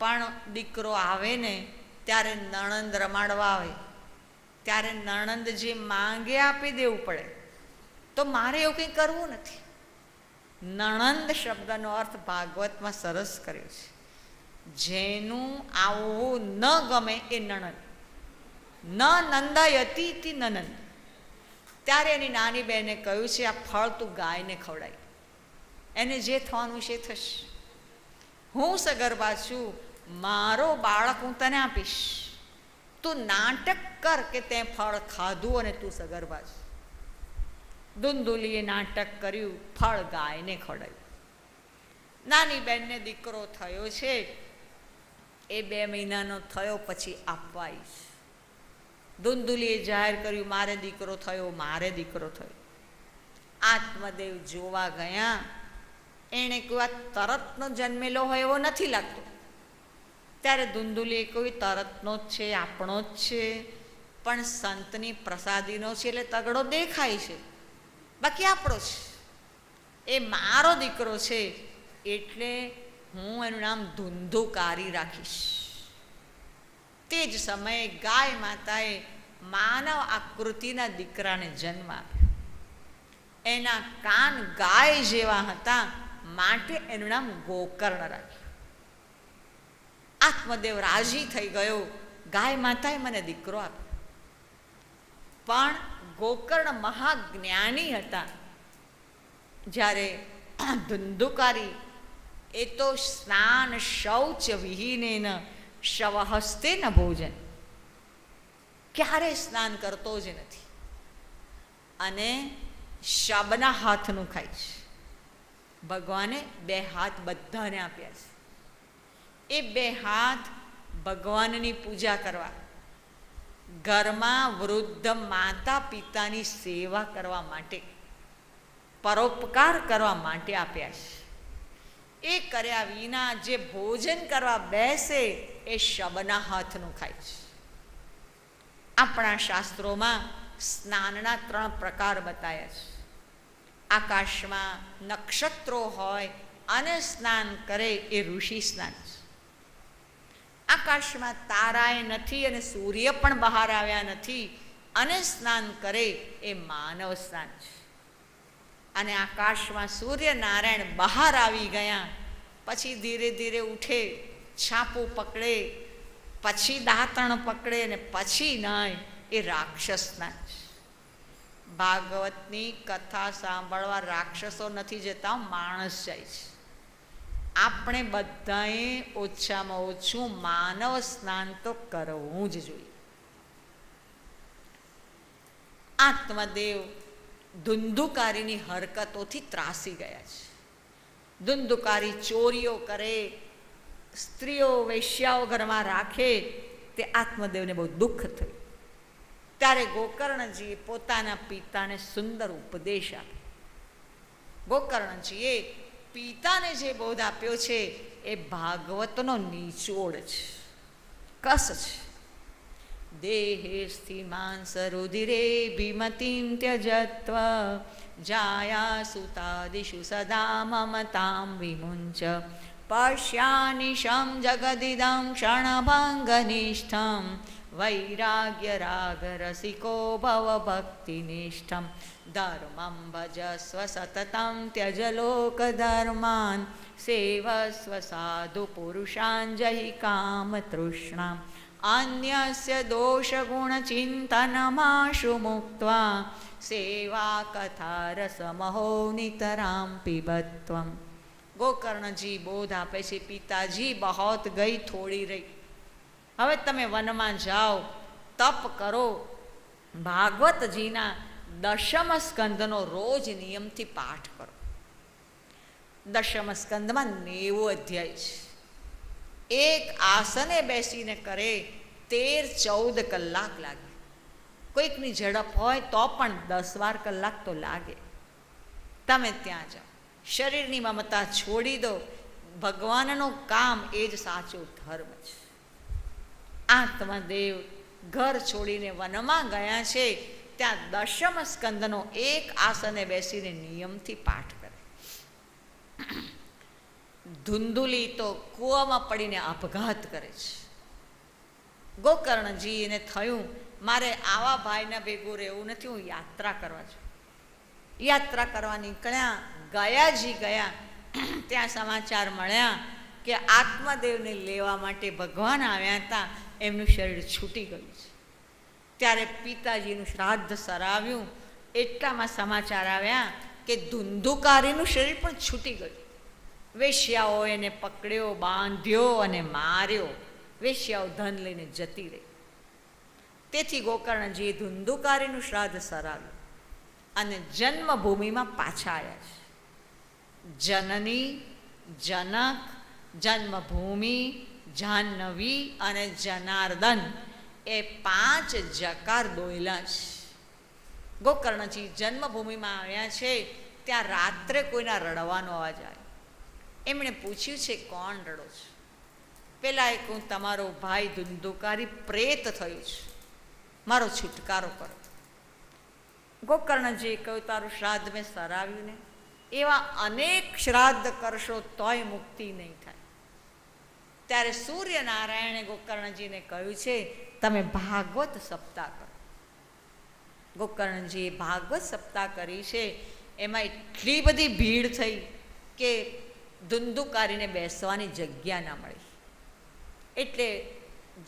પણ દીકરો આવે ને ત્યારે નણંદ રમાડવા આવે, ત્યારે નણંદ જે માંગે આપી દેવું પડે, તો મારે એવું કંઈ કરવું નથી. નણંદ શબ્દનો અર્થ ભાગવતમાં સરસ કર્યો છે. જેનું આવવું ન ગમે એ નણંદ. ન નંદાયતી તી નનંદ. ત્યારે એની નાની બહેને કહ્યું છે આ ફળ તું ગાયને ખવડાય, એને જે થવાનું છે થશે. હું સગર્ભા છું, મારો બાળક હું તને આપીશ, તું નાટક કર કે તે ફળ ખાધું અને તું સગર્ભા છે. ધુંધુલીએ નાટક કર્યું, ફળ ગાયને ખવડાવ્યું. નાની બહેનને દીકરો થયો છે, એ 2 મહિનાનો થયો પછી આપવા આવીશ. ધુંધુલીએ જાહેર કર્યું મારે દીકરો થયો, મારે દીકરો થયો. આત્મદેવ જોવા ગયા, એણે કહ્યું આ તરતનો જન્મેલો હોય એવો નથી લાગતો. ત્યારે ધુંધુલીએ કહ્યું તરતનો જ છે, આપણો જ છે, પણ સંતની પ્રસાદીનો છે એટલે તગડો દેખાય છે, બાકી આપણો છે. એ મારો દીકરો છે એટલે હું એનું નામ ધુંધુકારી રાખીશ. તે જ સમયે ગાય માતાએ માનવ આકૃતિના દીકરાને જન્મ આપ્યો. એના કાન ગાય જેવા હતા માટે એનું નામ ગોકર્ણ રાખ્યું. આત્મદેવ રાજી થઈ ગયો, ગાય માતાએ મને દીકરો આપ્યો. પણ ગોકર્ણ મહાજ્ઞાની હતા. જ્યારે ધુંધુકારી એ તો સ્નાન શૌચ વિહીનેન શવહસ્તે ન ભોજન, ક્યારે સ્નાન કરતો જ નથી અને શબના હાથનું ખાય છે. ભગવાને 2 હાથ બધાને આપ્યા છે. એ 2 હાથ ભગવાનની પૂજા કરવા, ઘરમાં વૃદ્ધ માતા પિતાની સેવા કરવા માટે, પરોપકાર કરવા માટે આપ્યા છે. એ કર્યા વિના જે ભોજન કરવા બેસે એ શબના હાથનું ખાય છે. આપણા શાસ્ત્રોમાં સ્નાનના 3 પ્રકાર બતાવ્યા છે. આકાશમાં નક્ષત્રો હોય અને સ્નાન કરે એ ઋષિ સ્નાન છે. આકાશમાં તારાએ નથી અને સૂર્ય પણ બહાર આવ્યા નથી અને સ્નાન કરે એ માનવ સ્નાન છે. અને આકાશમાં સૂર્યનારાયણ બહાર આવી ગયા પછી ધીરે ધીરે ઉઠે, છાપું પકડે, પછી દાંતણ પકડે અને પછી નાય, એ રાક્ષસ સ્નાન છે. ભાગવતની કથા સાંભળવા રાક્ષસો નથી જતા, માણસ જાય છે. આપણે બધાએ ઓછામાં ઓછું માનવ સ્નાન તો કરવું જ જોઈએ. આત્મદેવ ધુંધુકારીની હરકતોથી ત્રાસી ગયા છે. ધુંધુકારી ચોરીઓ કરે, સ્ત્રીઓ વેશ્યાઓ ઘરમાં રાખે, તે આત્મદેવને બહુ દુઃખ થયું. ત્યારે ગોકર્ણજીએ પોતાના પિતાને સુંદર ઉપદેશ આપ્યો. ગોકર્ણજીએ પિતાને જે બોધ આપ્યો છે એ ભાગવતનો નિચોડ છે, કસ છે. દેહે સ્થિમાંસ રુધિરે ભીમતીમ ત્યજત્વ જાયા સુતાદિષુ સદા મમતામ વિમુંચ પશ્યાનિશમ જગદિદં ક્ષણભંગનિષ્ઠમ વૈરાગ્ય રાગ રસિકો ભવ ભક્તિનિષ્ઠમ ધર્મં ભજસ્વ સતતં ત્યજ લોક ધર્માન સેવસ્વ સાધુ પુરુષાન જહિ કામ તૃષ્ણામ અન્યસ્ય દોષ ગુણ ચિંતનમાશુ મુક્ત્વા સેવા કથા રસમહો નિતરામ પીબત્વમ. ગોકર્ણજી બોધ આપે છે, પિતાજી બહોત ગઈ, થોડી રહી. હવે તમે વનમાં જાઓ, તપ કરો, ભાગવતજીના 10મ સ્કંદનો રોજ નિયમથી પાઠ કરો. 10મ સ્કંદમાં 90 અધ્યાય છે. એક આસને બેસીને કરે 13-14 કલાક લાગે. કોઈકની ઝડપ હોય તો પણ 10-12 કલાક તો લાગે. તમે ત્યાં જાઓ, શરીરની મમતા છોડી દો. ભગવાનનું કામ એ જ સાચો ધર્મ છે. આત્મદેવ ઘર છોડીને વનમાં ગયા છે, ત્યાં દશમ સ્કંદનો એક આસને બેસીને નિયમથી પાઠ કરે. ધુંધુલી તો કૂવામાં પડીને આપઘાત કરે છે. ગોકર્ણજીને થયું મારે આવા ભાઈના ભેગું રહેવું નથી, હું યાત્રા કરવા છું. યાત્રા કરવા નીકળ્યા, ગયાજી ગયા, ત્યાં સમાચાર મળ્યા કે આત્મદેવને લેવા માટે ભગવાન આવ્યા હતા, એમનું શરીર છૂટી ગયું છે. ત્યારે પિતાજીનું શ્રાદ્ધ સરાવ્યું, એટલામાં સમાચાર આવ્યા કે ધુંધુકારીનું શરીર પણ છૂટી ગયું. વેશ્યાઓ એને પકડ્યો, બાંધ્યો અને માર્યો. વેશ્યાઓ ધન લઈને જતી રહી. તેથી ગોકર્ણજીએ ધુંધુકારીનું શ્રાદ્ધ સરાવ્યું અને જન્મભૂમિમાં પાછા આવ્યા છે. જનની, જનક, જન્મભૂમિ, જાહ્નવી અને જનાર્દન એ 5 જકાર દોયલા છે. ગોકર્ણજી જન્મભૂમિમાં આવ્યા છે, ત્યાં રાત્રે કોઈના રડવાનો અવાજ આવ્યો. એમણે પૂછ્યું છે કોણ રડો છે? પેલા એક હું તમારો ભાઈ ધુંધુકારી પ્રેત થયું છે, મારો છુટકારો કરો. ગોકર્ણજીએ કહ્યું તારું શ્રાદ્ધ મેં સરાવ્યું ને, એવા અનેક શ્રાદ્ધ કરશો તોય મુક્તિ નહીં થાય. ત્યારે સૂર્યનારાયણે ગોકર્ણજીને કહ્યું છે તમે ભાગવત સપ્તાહ કરો. ગોકર્ણજીએ ભાગવત સપ્તાહ કરી છે. એમાં એટલી બધી ભીડ થઈ કે ધુંધુકારીને બેસવાની જગ્યા ના મળી. એટલે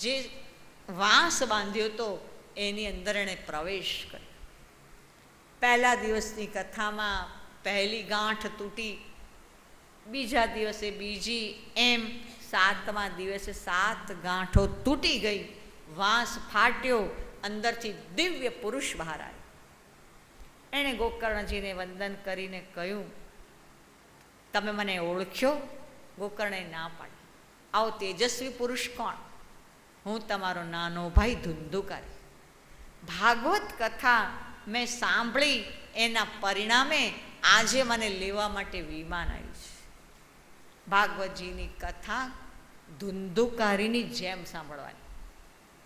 જે વાંસ બાંધ્યો હતો એની અંદર એણે પ્રવેશ કર્યો. પહેલા દિવસની કથામાં પહેલી ગાંઠ તૂટી, બીજા દિવસે બીજી, એમ 7મા દિવસે 7 ગાંઠો તૂટી ગઈ. વાંસ ફાટ્યો, અંદરથી દિવ્ય પુરુષ બહાર આવ્યો. એણે ગોકર્ણજીને વંદન કરીને કહ્યું તમે મને ઓળખ્યો? ગોકર્ણે ના પાડી. આવો તેજસ્વી પુરુષ કોણ? હું તમારો નાનો ભાઈ ધુંધુકારી. ભાગવત કથા મેં સાંભળી, એના પરિણામે આજે મને લેવા માટે વિમાન આવ્યું છે. ભાગવતજીની કથા ધુંધુકારીની જેમ સાંભળવાની.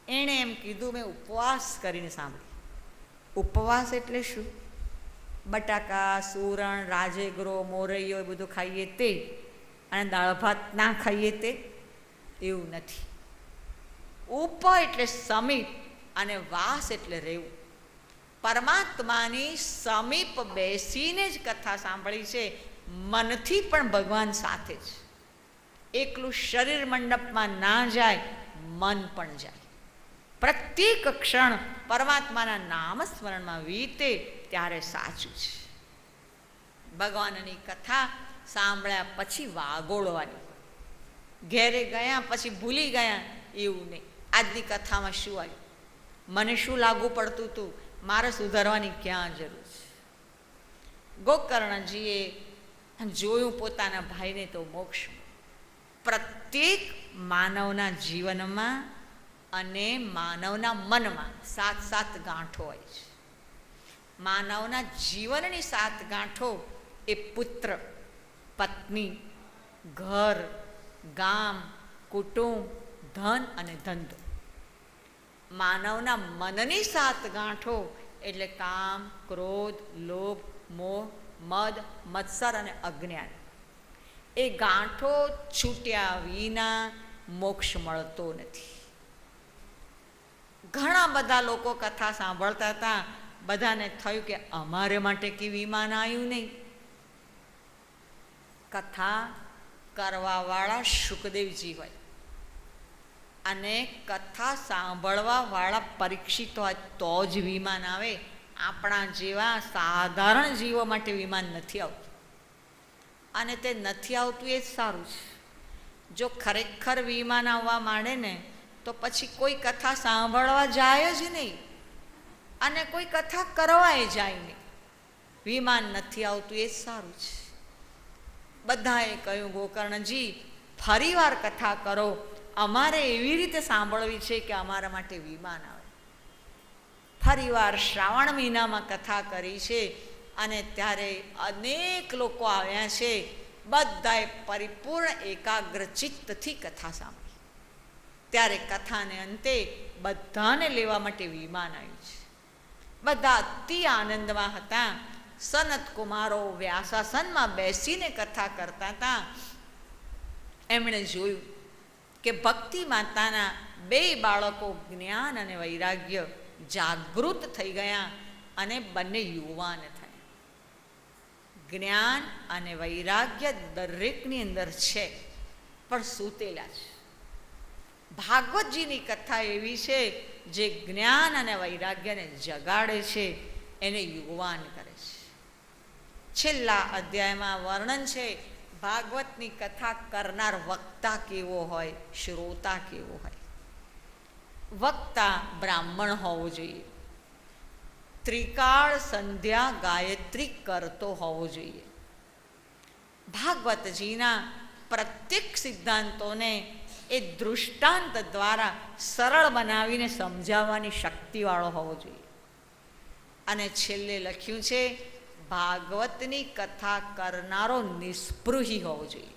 એણે એમ કીધું મેં ઉપવાસ કરીને સાંભળી. ઉપવાસ એટલે શું? બટાકા, સૂરણ, રાજેગરો, મોરૈયો એ બધું ખાઈએ તે, અને દાળ ભાત ના ખાઈએ તે, એવું નથી. ઉપ એટલે સમીપ અને વાસ એટલે રહેવું. પરમાત્માની સમીપ બેસીને જ કથા સાંભળી છે, મનથી પણ ભગવાન સાથે જ. એકલું શરીર મંડપમાં ના જાય, મન પણ જાય. પ્રત્યેક ક્ષણ પરમાત્માના નામસ્મરણમાં વીતે ત્યારે સાચું છે. ભગવાનની કથા સાંભળ્યા પછી વાગોળવાની. ઘેરે ગયા પછી ભૂલી ગયા એવું નહીં. આજની કથામાં શું આવ્યું, મને શું લાગુ પડતું હતું, મારે સુધારવાની ક્યાં જરૂર છે? ગોકર્ણજીએ જોયું પોતાના ભાઈને તો મોક્ષ. પ્રત્યેક માનવના જીવનમાં અને માનવના મનમાં 7 ગાંઠો હોય છે. માનવના જીવનની 7 ગાંઠો એ પુત્ર, પત્ની, ઘર, ગામ, કુટુંબ, ધન અને ધંધો. માનવના મનની 7 ગાંઠો એટલે કામ, ક્રોધ, લોભ, મોહ, મદ, મત્સર અને અજ્ઞાન. એ ગાંઠો છૂટ્યા વિના મોક્ષ મળતો નથી. ઘણા બધા લોકો કથા સાંભળતા હતા, બધાને થયું કે અમારે માટે કે વિમાન આવ્યું નહીં. કથા કરવાવાળા સુખદેવજી હોય અને કથા સાંભળવાવાળા પરીક્ષિત હોય તો જ વિમાન આવે. આપણા જેવા સાધારણ જીવો માટે વિમાન નથી આવતું, અને તે નથી આવતું એ જ સારું છે. જો ખરેખર વિમાન આવવા માંડે ને તો પછી કોઈ કથા સાંભળવા જાય જ નહીં અને કોઈ કથા કરવાય જાય નહીં. વિમાન નથી આવતું એ જ સારું છે. બધાએ કહ્યું ગોકર્ણજી ફરીવાર કથા કરો, અમારે એવી રીતે સાંભળવી છે કે અમારા માટે વિમાન આવે. ફરીવાર શ્રાવણ મહિનામાં કથા કરી છે અને ત્યારે અનેક લોકો આવ્યા છે. બધાએ પરિપૂર્ણ એકાગ્ર ચિત્તથી કથા સાંભળી. ત્યારે કથાને અંતે બધાને લેવા માટે વિમાન આવ્યું છે. બધા અતિ આનંદમાં હતા. સનત કુમારો વ્યાસાસનમાં બેસીને કથા કરતા હતા. એમણે જોયું કે ભક્તિ માતાના 2 બાળકો જ્ઞાન અને વૈરાગ્ય જાગૃત થઈ ગયા અને બંને યુવાન થયા. જ્ઞાન અને વૈરાગ્ય દરેકની અંદર છે, પણ સૂતેલા છે. ભાગવતજીની કથા એવી છે જે જ્ઞાન અને વૈરાગ્યને જગાડે છે, એને યુવાન કરે છે. છેલ્લા અધ્યાયમાં વર્ણન છે ભાગવતની કથા કરનાર વક્તા કેવો હોય, શ્રોતા કેવો હોય. વક્તા બ્રાહ્મણ હોવો જોઈએ. ત્રિકાળ સંધ્યા ગાયત્રી કરતો હોવો જોઈએ. ભાગવતજીના પ્રત્યેક સિદ્ધાંતોને એ દૃષ્ટાંત દ્વારા સરળ બનાવીને સમજાવવાની શક્તિવાળો હોવો જોઈએ. અને છેલ્લે લખ્યું છે ભાગવતની કથા કરનારો નિસ્પૃહી હોવો જોઈએ.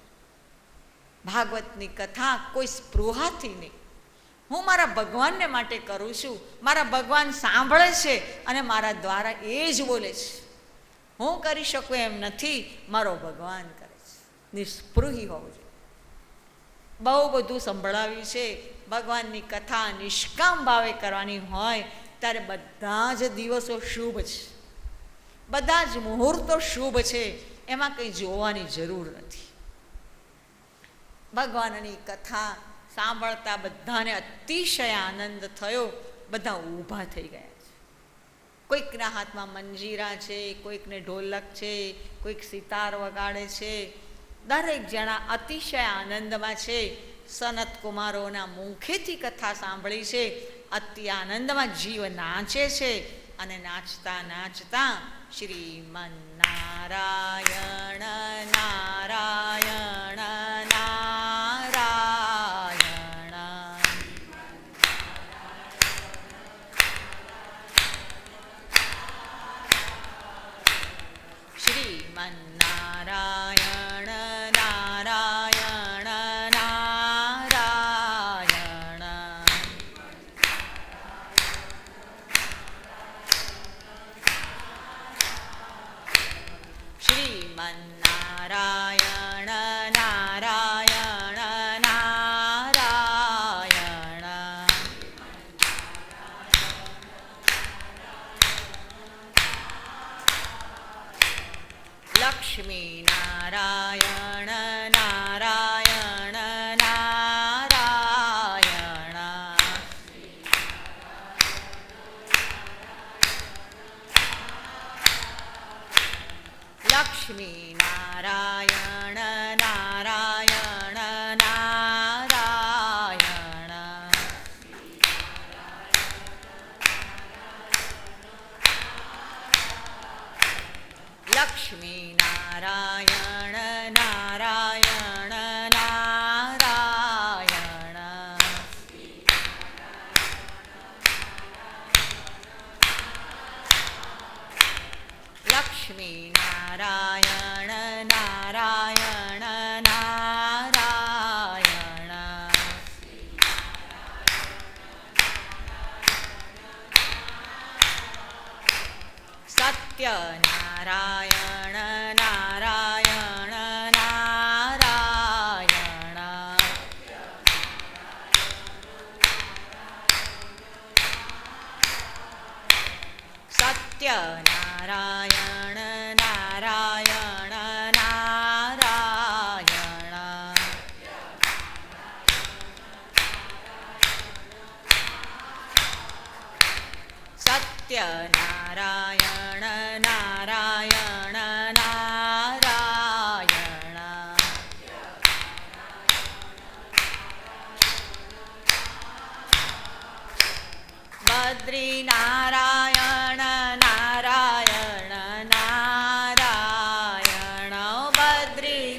ભાગવતની કથા કોઈ સ્પૃહાથી નહીં. હું મારા ભગવાનને માટે કરું છું, મારા ભગવાન સાંભળે છે અને મારા દ્વારા એ જ બોલે છે. હું કરી શકું એમ નથી, મારો ભગવાન કરે છે. નિસ્પૃહી હોવો જોઈએ. બહુ બધું સંભળાવ્યું છે. ભગવાનની કથા નિષ્કામ ભાવે કરવાની હોય ત્યારે બધા જ દિવસો શુભ છે, બધા જ મુહૂર્તો શુભ છે. એમાં કંઈ જોવાની જરૂર નથી. ભગવાનની કથા સાંભળતા બધાને અતિશય આનંદ થયો. બધા ઊભા થઈ ગયા છે. કોઈકના હાથમાં મંજીરા છે, કોઈકને ઢોલક છે, કોઈક સિતાર વગાડે છે. દરેક જણા અતિશય આનંદમાં છે. સનત કુમારોના મુખેથી કથા સાંભળી છે. અતિ આનંદમાં જીવ નાચે છે. અને નાચતા નાચતા શ્રીમન નારાયણ નારાયણ નારાયણ શ્રીમન નારાયણ નારાયણ નારાયણ શ્રીમન નારાયણ નારાયણ નારાયણ લક્ષ્મી નારાયણ નારાયણ નારાયણ લક્ષ્મી નારાયણ નારાયણ નારાયણ લક્ષ્મી નારાયણ નારાયણ નારાયણ લક્ષ્મી નારાયણ નારાયણ નારાયણ સત્ય નારાયણ નારાયણ નારાયણ સત્ય નારાયણ નારાયણ નારાયણ સત્ય નારાયણ નારાયણ નારાયણ બદ્રી નારાયણ નારાયણ નારાયણ બદ્રી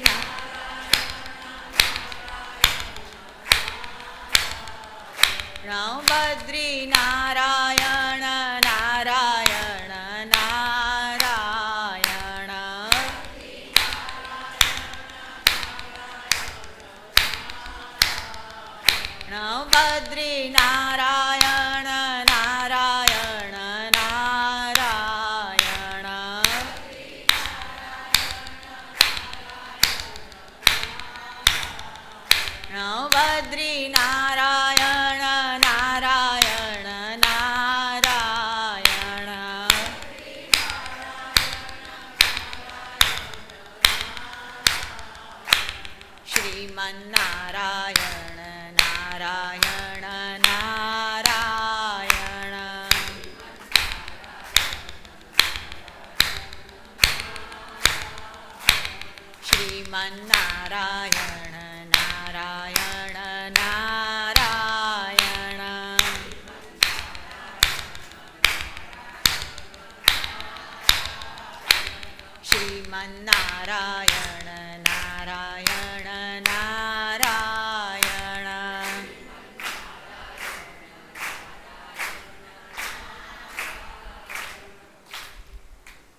બદ્રી નારાયણ નારાયણ નારાયણ ભગવાન નારાયણ નારાયણ નારાયણ.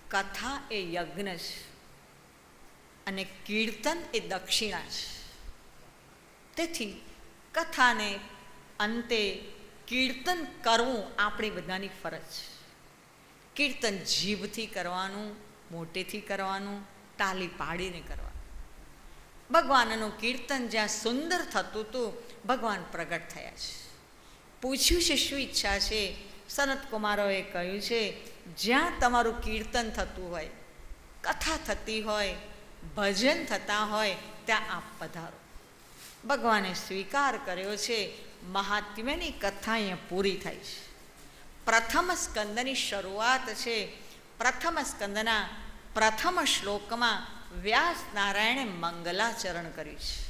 કથા એ યજ્ઞ છે અને કીર્તન એ દક્ષિણા છે. તેથી કથાને અંતે કીર્તન કરવું આપણી બધાની ફરજ છે. કીર્તન જીભથી કરવાનું, મોટેથી કરવાનું, તાલી પાડીને કરવાનું. ભગવાનનું કીર્તન જ્યાં સુંદર થતું હતું, ભગવાન પ્રગટ થયા છે. પૂછ્યું છે શું ઈચ્છા છે? સનત કુમારોએ કહ્યું છે, જ્યાં તમારું કીર્તન થતું હોય, કથા થતી હોય, ભજન થતા હોય, ત્યાં આપ પધારો. ભગવાને સ્વીકાર કર્યો છે. મહાત્મ્યની કથા અહીંયા પૂરી થાય છે. પ્રથમ સ્કંદની શરૂઆત છે. પ્રથમ સ્કંદના પ્રથમ શ્લોકમાં વ્યાસ નારાયણે મંગલાચરણ કર્યું છે.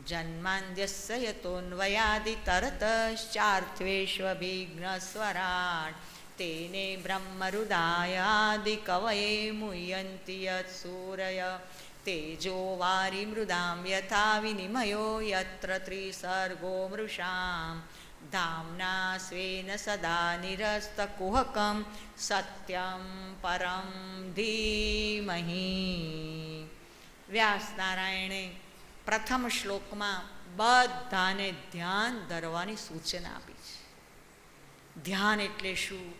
જન્માંદ્યસ્ય યતોન્વયાદિ તરતશ્ચાર્થ્વેષ્વભિઘ્ન સ્વરાટ તેને બ્રહ્મરુદાયાદિ કવયે મુહ્યન્તિ યત સૂરય તેજો વારી મૃદામ યથા વિનિમયો યત્ર ત્રિસર્ગો મૃષામ ધામ્ના સ્વેન સદા નિરસ્તકુહકમ સત્યમ પરમ ધીમહિ. વ્યાસ નારાયણે પ્રથમ શ્લોકમાં બધાને ધ્યાન ધરવાની સૂચના આપી છે. ધ્યાન એટલે શું,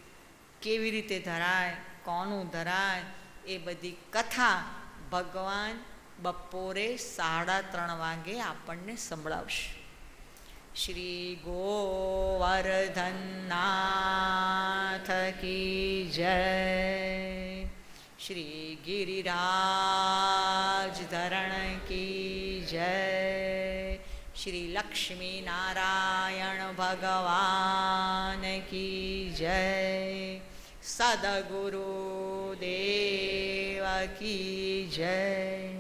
કેવી રીતે ધરાય, કોનું ધરાય, એ બધી કથા ભગવાન બપોરે 3:30 વાગે આપણને સંભળાવશે. શ્રી ગોવર્ધનનાથ કી જય. શ્રી ગિરિરાજ ધરણ કી જય. શ્રી લક્ષ્મી નારાયણ ભગવાન કી જય. સદગુરુ દેવ કી જય.